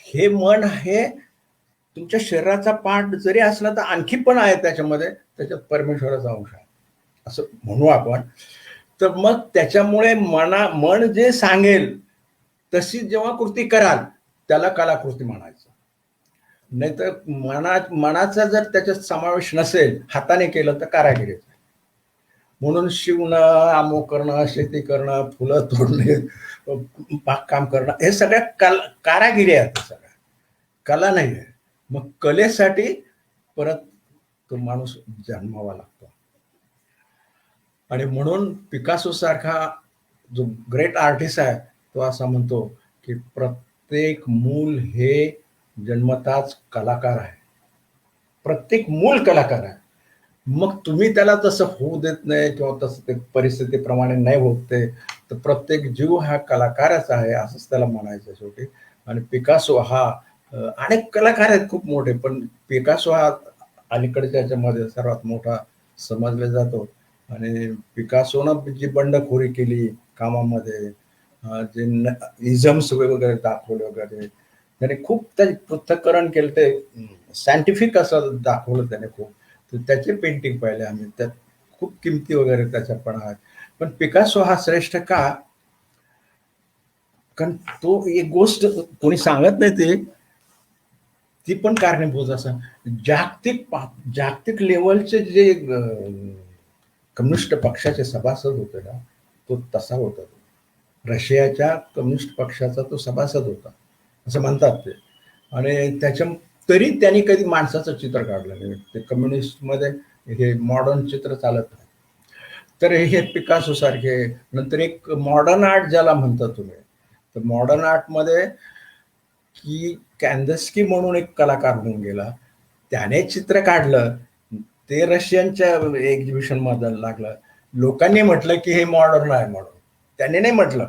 हे मन आहे तुमच्या शरीराचा पार्ट जरी असला तर आणखी पण आहे त्याच्यामध्ये, त्याच्यात परमेश्वराचा अंश आहे असं म्हणू आपण. तर मग त्याच्यामुळे मन जे सांगेल तशी जेव्हा कृती कराल त्याला कलाकृती म्हणायचं. नाहीतर मनाचा जर त्याच्यात समावेश नसेल, हाताने केलं तर कारागिरीचं. म्हणून शिवणं, अमुक करणं, शेती करणं, फुलं तोडणे, बागकाम करणं, हे सगळ्या कारागिरी आहेत सगळ्या, कला नाही आहे. मग कलेसाठी परत तो माणूस जन्मावा लागतो. आणि म्हणून पिकासो सारखा जो ग्रेट आर्टिस्ट आहे, तो असा म्हणतो की प्रत्येक मूल हे जन्मताच कलाकार आहे. प्रत्येक मूल कलाकार आहे. मग तुम्ही त्याला तसं होऊ देत नाही किंवा तसं ते परिस्थितीप्रमाणे नाही होत ते, तर प्रत्येक जीव हा कलाकारच आहे असंच त्याला म्हणायचं शेवटी. आणि पिकासो हा अनेक कलाकार आहेत खूप मोठे, पण पिकासो हा अलीकडच्या याच्यामध्ये सर्वात मोठा समजला जातो. आणि पिकासोनं जी बंडखोरी केली कामामध्ये, जे इझम्स वगैरे दाखवले वगैरे, त्याने खूप त्याचे पृथक्करण केलं, ते सायंटिफिक असं दाखवलं त्याने खूप. तर त्याचे पेंटिंग पाहिले आम्ही, त्यात खूप किमती वगैरे त्याच्या पण आहेत. पण पिकासो हा श्रेष्ठ का? कारण तो एक गोष्ट कोणी सांगत नाही, ते ती पण कारणीभूत असं जागतिक लेवलचे जे कम्युनिस्ट पक्षाचे सभासद होते ना, तो तसा होता. रशियाच्या कम्युनिस्ट पक्षाचा तो सभासद होता असं म्हणतात ते. आणि तरी त्यांनी कधी माणसाचं चित्र काढलं नाही. ते कम्युनिस्टमध्ये हे मॉडर्न चित्र चालत नाही. तर हे पिकासो सारखे. नंतर एक मॉडर्न आर्ट ज्याला म्हणता तुम्ही, तर मॉडर्न आर्टमध्ये की कॅन्दस्की म्हणून एक कलाकार होऊन गेला, त्याने चित्र काढलं, ते रशियनच्या एक्झिबिशन मध्ये लागलं. लोकांनी म्हटलं की हे मॉडर्न आहे म्हणून, त्याने नाही म्हटलं,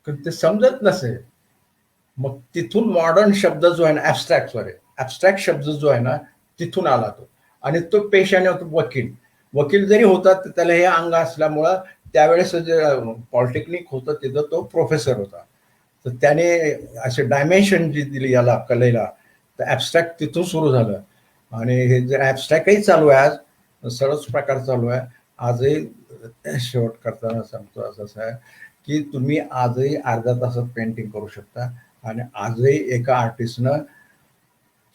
कारण ते समजत नसेल. मग तिथून मॉडर्न शब्द जो आहे ना, ऍबस्ट्रॅक्ट शब्द जो आहे ना, तिथून आला तो. आणि तो पेशाने होतो वकील जरी होता, तर त्याला हे अंग असल्यामुळं त्यावेळेस जे पॉलिटेक्निक होतं तिथं तो प्रोफेसर होता. तर त्याने असे डायमेन्शन जी दिली याला कलेला, तर ऍबस्ट्रॅक्ट तिथून सुरू झालं. आणि हे जर ऍबस्ट्रॅक्टही चालू आहे आज, सर्वच प्रकार चालू आहे आजही. शेवट करताना सांगतो असं आहे की तुम्ही आजही अर्ध्या तासात पेंटिंग करू शकता. आणि आजही एका आर्टिस्टनं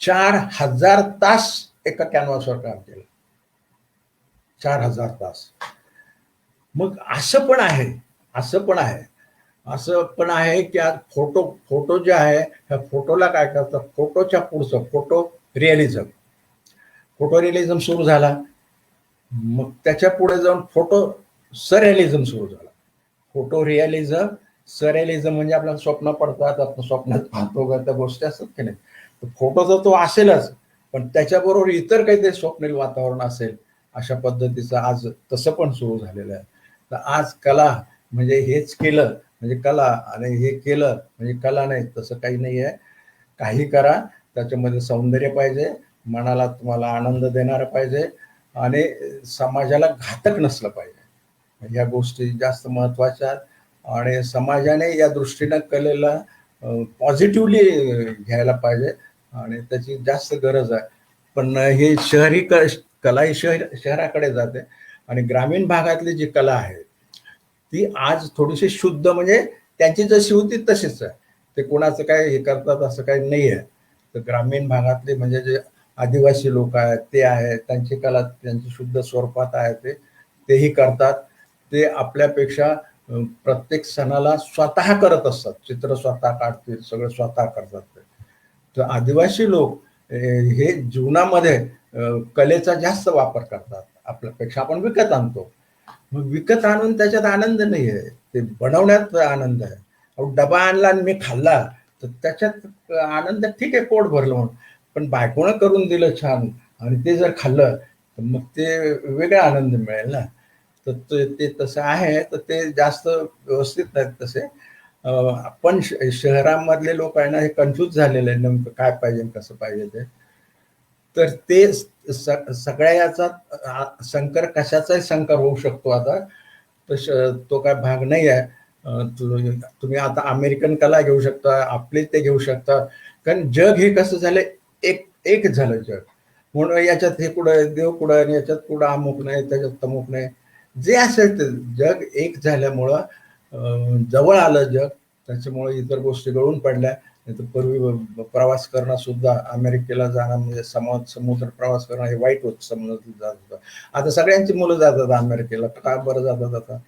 4,000 तास एका कॅनव्हासवर काम केलं. 4,000 तास. मग असं पण आहे, असं पण आहे की आज फोटो जे आहे, ह्या फोटोला काय करतात, फोटोच्या पुढचं फोटो रिअलिझम सुरू झाला. मग त्याच्या पुढे जाऊन फोटो सरिअलिझम सुरू झाला. फोटो रिअलिझम, सरिअलिझम म्हणजे आपल्याला स्वप्न पडतात, आपण स्वप्नात पाहतो का त्या गोष्टी असतात की नाही. तर फोटो तर तो असेलच, पण त्याच्याबरोबर इतर काहीतरी स्वप्नील वातावरण असेल, अशा पद्धतीचं आज तसं पण सुरू झालेलं आहे. तर आज कला म्हणजे हेच केलं म्हणजे कला, आणि हे केलं म्हणजे कला नाही, तसं काही नाही आहे. काही करा, त्याच्यामध्ये सौंदर्य पाहिजे, मनाला तुम्हाला आनंद देणारं पाहिजे, आणि समाजाला घातक नसलं पाहिजे. या गोष्टी जास्त महत्वाच्या आहेत. आणि समाजाने या दृष्टीनं कलेला पॉझिटिव्हली घ्यायला पाहिजे, आणि त्याची जास्त गरज आहे. पण हे शहरी कला ही शहराकडे जाते, आणि ग्रामीण भागातली जी कला आहे ती आज थोडीशी शुद्ध, म्हणजे त्यांची जशी होती तशीच आहे. ते कोणाचं काय हे करतात असं काही नाही आहे. तर ग्रामीण भागातले म्हणजे जे आदिवासी लोक आहेत ते आहेत, त्यांची कला त्यांची शुद्ध स्वरूपात आहे, तेही करतात. ते आपल्यापेक्षा प्रत्येक सणाला स्वतः करत असतात, चित्र स्वतः काढतील, सगळं स्वतः करतात ते. तर आदिवासी लोक हे जीवनामध्ये कलेचा जास्त वापर करतात आपल्यापेक्षा. आपण विकत आणतो, मग विकत आणून त्याच्यात आनंद नाही आहे, ते बनवण्यात आनंद आहे. डबा आणला आणि मी खाल्ला, तर त्याच्यात आनंद ठीक आहे, पोट भरलं म्हणून. पण बायकोनं करून दिलं छान, आणि ते जर खाल्लं तर मग ते वेगळा आनंद मिळेल ना. तर ते तसं आहे, तर ते जास्त व्यवस्थित नाहीत तसे. पण शहरामधले लोक आहे ना, हे कन्फ्यूज झालेले आहे, नेमकं काय पाहिजे कसं पाहिजे ते. तर ते सगळ्या याचा कशाचाही संकर होऊ शकतो आता. तो काय भाग नाही आहे. तुम्ही आता अमेरिकन कला घेऊ शकता, आपले ते घेऊ शकता. कारण जग हे कसं झालं, एक झालं जग. म्हणून याच्यात हे कुठं देव कुठं, आणि याच्यात कुठं अमुक नाही, त्याच्यात तमुक नाही. जे असेल ते जग एक झाल्यामुळं जवळ आलं जग. त्याच्यामुळे इतर गोष्टी गळून पडल्या. नाही तर पूर्वी प्रवास करणं सुद्धा, अमेरिकेला जाणं म्हणजे समुद्र प्रवास करणं हे वाईट होत समजलं जात होतं. आता सगळ्यांची मुलं जातात अमेरिकेला, का बरं जातात आता?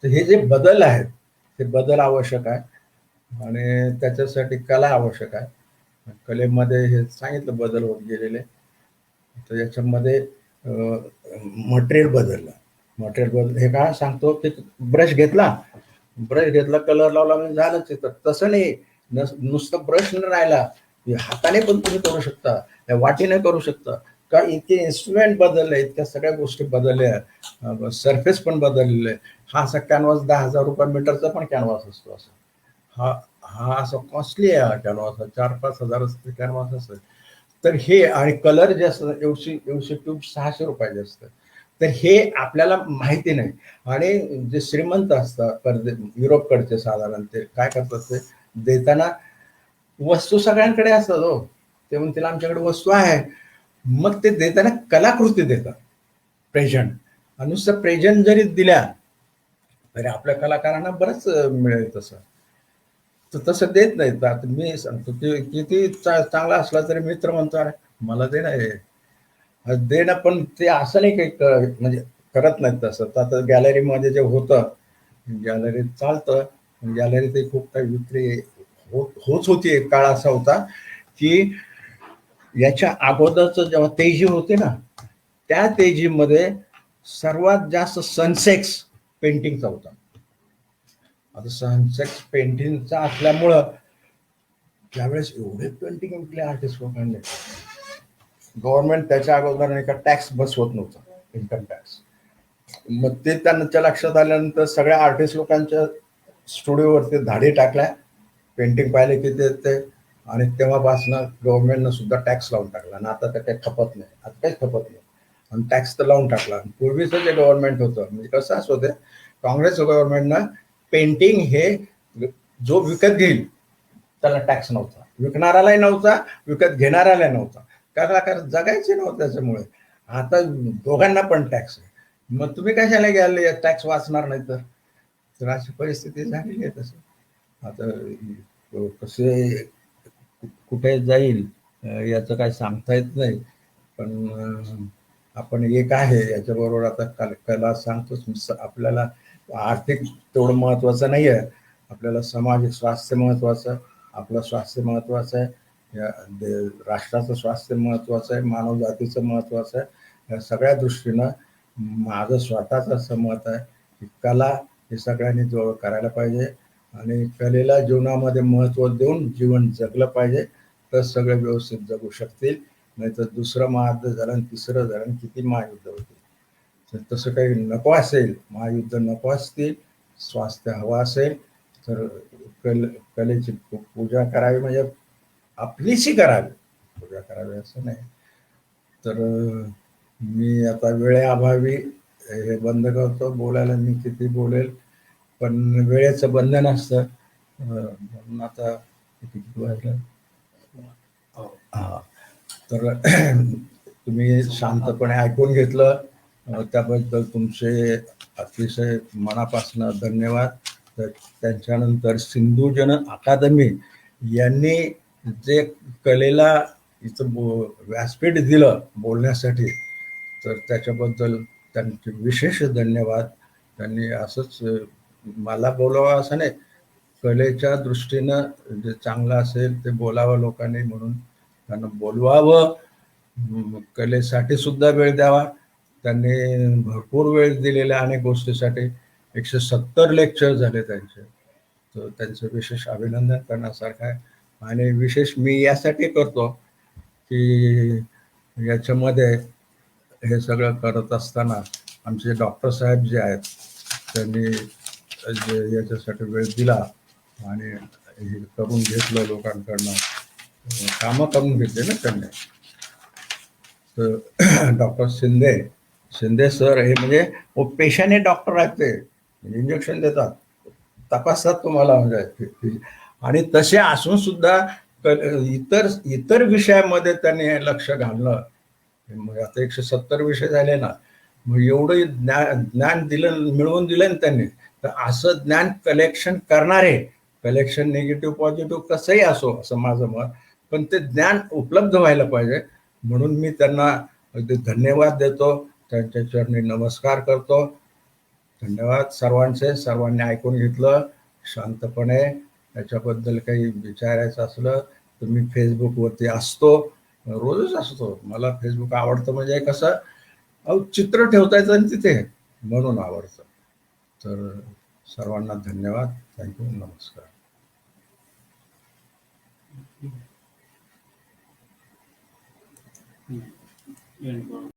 तर हे जे बदल आहेत ते बदल आवश्यक आहे, आणि त्याच्यासाठी कला आवश्यक आहे. कलेमध्ये हे सांगितलं बदल होत गेलेले. तर याच्यामध्ये मटेरियल बदललं. मटेरियल बदल हे काय सांगतो की ब्रश घेतला कलर लावला म्हणजे झालं चित्र. तसं नाही, नुसतं ब्रश न राहिला, हाताने पण तुम्ही करू शकता, वाटीने करू शकता. का इतके इन्स्ट्रुमेंट बदलले, इतक्या सगळ्या गोष्टी बदलल्या, सरफेस पण बदललेले. हा असा कॅनव्हास 10,000 रुपये मीटरचा पण कॅनव्हास असतो. असं हा हा असा कॉस्टली आहे. हा कॅनव्हास 4-5 हजार कॅनव्हास असतो. तर हे आणि कलर जे असतं एवढी ट्यूब 600 रुपयाचे असतं. तर हे आपल्याला माहिती नाही. आणि जे श्रीमंत असतात युरोपकडचे साधारण ते काय करतात, ते देताना वस्तू सगळ्यांकडे असतात हो. ते म्हणतील आमच्याकडे वस्तू आहे, मग ते देताना कलाकृती देतात, प्रेझेंट. आणि नुसतं प्रेझेंट जरी दिल्या तरी आपल्या कलाकारांना बरंच मिळेल. तर तसं देत नाहीत. आता मी सांगतो की किती चांगला असला तरी मित्र म्हणतो, अरे मला दे ना हे, दे ना. पण ते असं नाही काही म्हणजे करत नाहीत तसं. तर आता गॅलरीमध्ये जे होतं, गॅलरीत चालतं, गॅलरीत खूप काही विक्री होत होती. एक काळ असा होता की याच्या अगोदरच जेव्हा तेजी होते ना, त्या तेजीमध्ये सर्वात जास्त सनसेक्स पेंटिंगचा होता. आता सनसेक्स पेंटिंगचा असल्यामुळं त्यावेळेस एवढे पेंटिंग विकले आर्टिस्ट लोकांनी. गव्हर्नमेंट त्याच्या अगोदर नाही का टॅक्स बसवत नव्हता, इन्कम टॅक्स. मग ते त्यांच्या लक्षात आल्यानंतर सगळ्या आर्टिस्ट लोकांच्या स्टुडिओवरती धाडी टाकल्या, पेंटिंग पाहिले की ते आणि तेव्हापासनं गव्हर्नमेंटनं सुद्धा टॅक्स लावून टाकला. आणि आता तर काही खपत नाही, आता काहीच खपत नाही. आणि टॅक्स तर लावून टाकला. पूर्वीचं जे गव्हर्नमेंट होतं, म्हणजे कसं असं होतं, काँग्रेस गव्हर्नमेंटनं पेंटिंग हे जो विकत घेईल त्याला टॅक्स नव्हता, विकणारालाही नव्हता, विकत घेणाऱ्यालाही नव्हता. कारण जगायचे नव्हतं त्याच्यामुळे. आता दोघांना पण टॅक्स आहे. मग तुम्ही कशाला घ्याल, टॅक्स वाचणार नाही तर अशी परिस्थिती झालेली आहे. तसं आता कसे कुठे जाईल याचं काय सांगता येत नाही. पण आपण एक आहे याच्याबरोबर आता कला सांगतोच. आपल्याला आर्थिक तेवढं महत्वाचं नाही आहे, आपल्याला सामाजिक स्वास्थ्य महत्वाचं, आपलं स्वास्थ्य महत्वाचं आहे, राष्ट्राचं स्वास्थ्य महत्वाचं आहे, मानव जातीचं महत्वाचं आहे. या सगळ्या दृष्टीनं माझं स्वतःचं असं मत आहे की कला हे सगळ्यांनी जवळ करायला पाहिजे, आणि कलेला जीवनामध्ये महत्त्व देऊन जीवन जगलं पाहिजे. तर सगळे व्यवस्थित जगू शकतील. नाहीतर दुसरं महायुद्ध झालं आणि तिसरं झालं आणि किती महायुद्ध होतील. तर तसं काही नको असेल, महायुद्ध नको असतील, स्वास्थ्य हवं असेल तर कलेची पूजा करावी, म्हणजे आपलीशी करावी, पूजा करावी असं नाही. तर मी आता वेळेअभावी हे बंद करतो बोलायला. मी किती बोलेल, पण वेळेचं बंधन असतं. म्हणून आता किती वाजलं, हा. तर तुम्ही शांतपणे ऐकून घेतलं, त्याबद्दल तुमचे अतिशय मनापासून धन्यवाद. तर त्यांच्यानंतर सिंधुजन अकादमी यांनी जे कलेला इथं व्यासपीठ दिलं बोलण्यासाठी, तर त्याच्याबद्दल त्यांचे विशेष धन्यवाद. त्यांनी असंच मला बोलावं असं नाही, कलेच्या दृष्टीनं जे चांगलं असेल ते बोलावं लोकांनी, म्हणून त्यांना बोलवावं. कलेसाठी सुद्धा वेळ द्यावा. त्यांनी भरपूर वेळ दिलेल्या अनेक गोष्टीसाठी. 170 लेक्चर झाले त्यांचे. तर त्यांचं विशेष अभिनंदन करण्यासारखं आहे. आणि विशेष मी यासाठी करतो की याच्यामध्ये हे सगळं करत असताना आमचे डॉक्टर साहेब जे आहेत त्यांनी जे याच्यासाठी वेळ दिला आणि हे करून घेतलं, लोकांकडनं कामं करून घेतले ना त्यांनी. तर डॉक्टर शिंदे सर हे म्हणजे पेशाने डॉक्टर आहेत, ते इंजेक्शन देतात, तपासतात तुम्हाला म्हणजे. आणि तसे असून सुद्धा इतर विषयामध्ये त्यांनी लक्ष घालणं. मग आता 170 विषय झाले ना, मग एवढं ज्ञान मिळवून दिलं ना त्यांनी. तर असं ज्ञान कलेक्शन करणारे कलेक्शन निगेटिव्ह पॉझिटिव्ह कसंही असो असं माझं मत, पण ते ज्ञान उपलब्ध व्हायला पाहिजे. म्हणून मी त्यांना अगदी धन्यवाद देतो, त्यांच्या चरणी नमस्कार करतो. धन्यवाद सर्वांचे. सर्वांनी ऐकून घेतलं शांतपणे. त्याच्याबद्दल काही विचारायचं असलं तर मी फेसबुकवरती असतो, रोजच असतो. मला फेसबुक आवडतं म्हणजे कसं, अहो चित्र ठेवता येतं आणि तिथे, म्हणून आवडतं. तर सर्वांना धन्यवाद. थँक्यू. नमस्कार.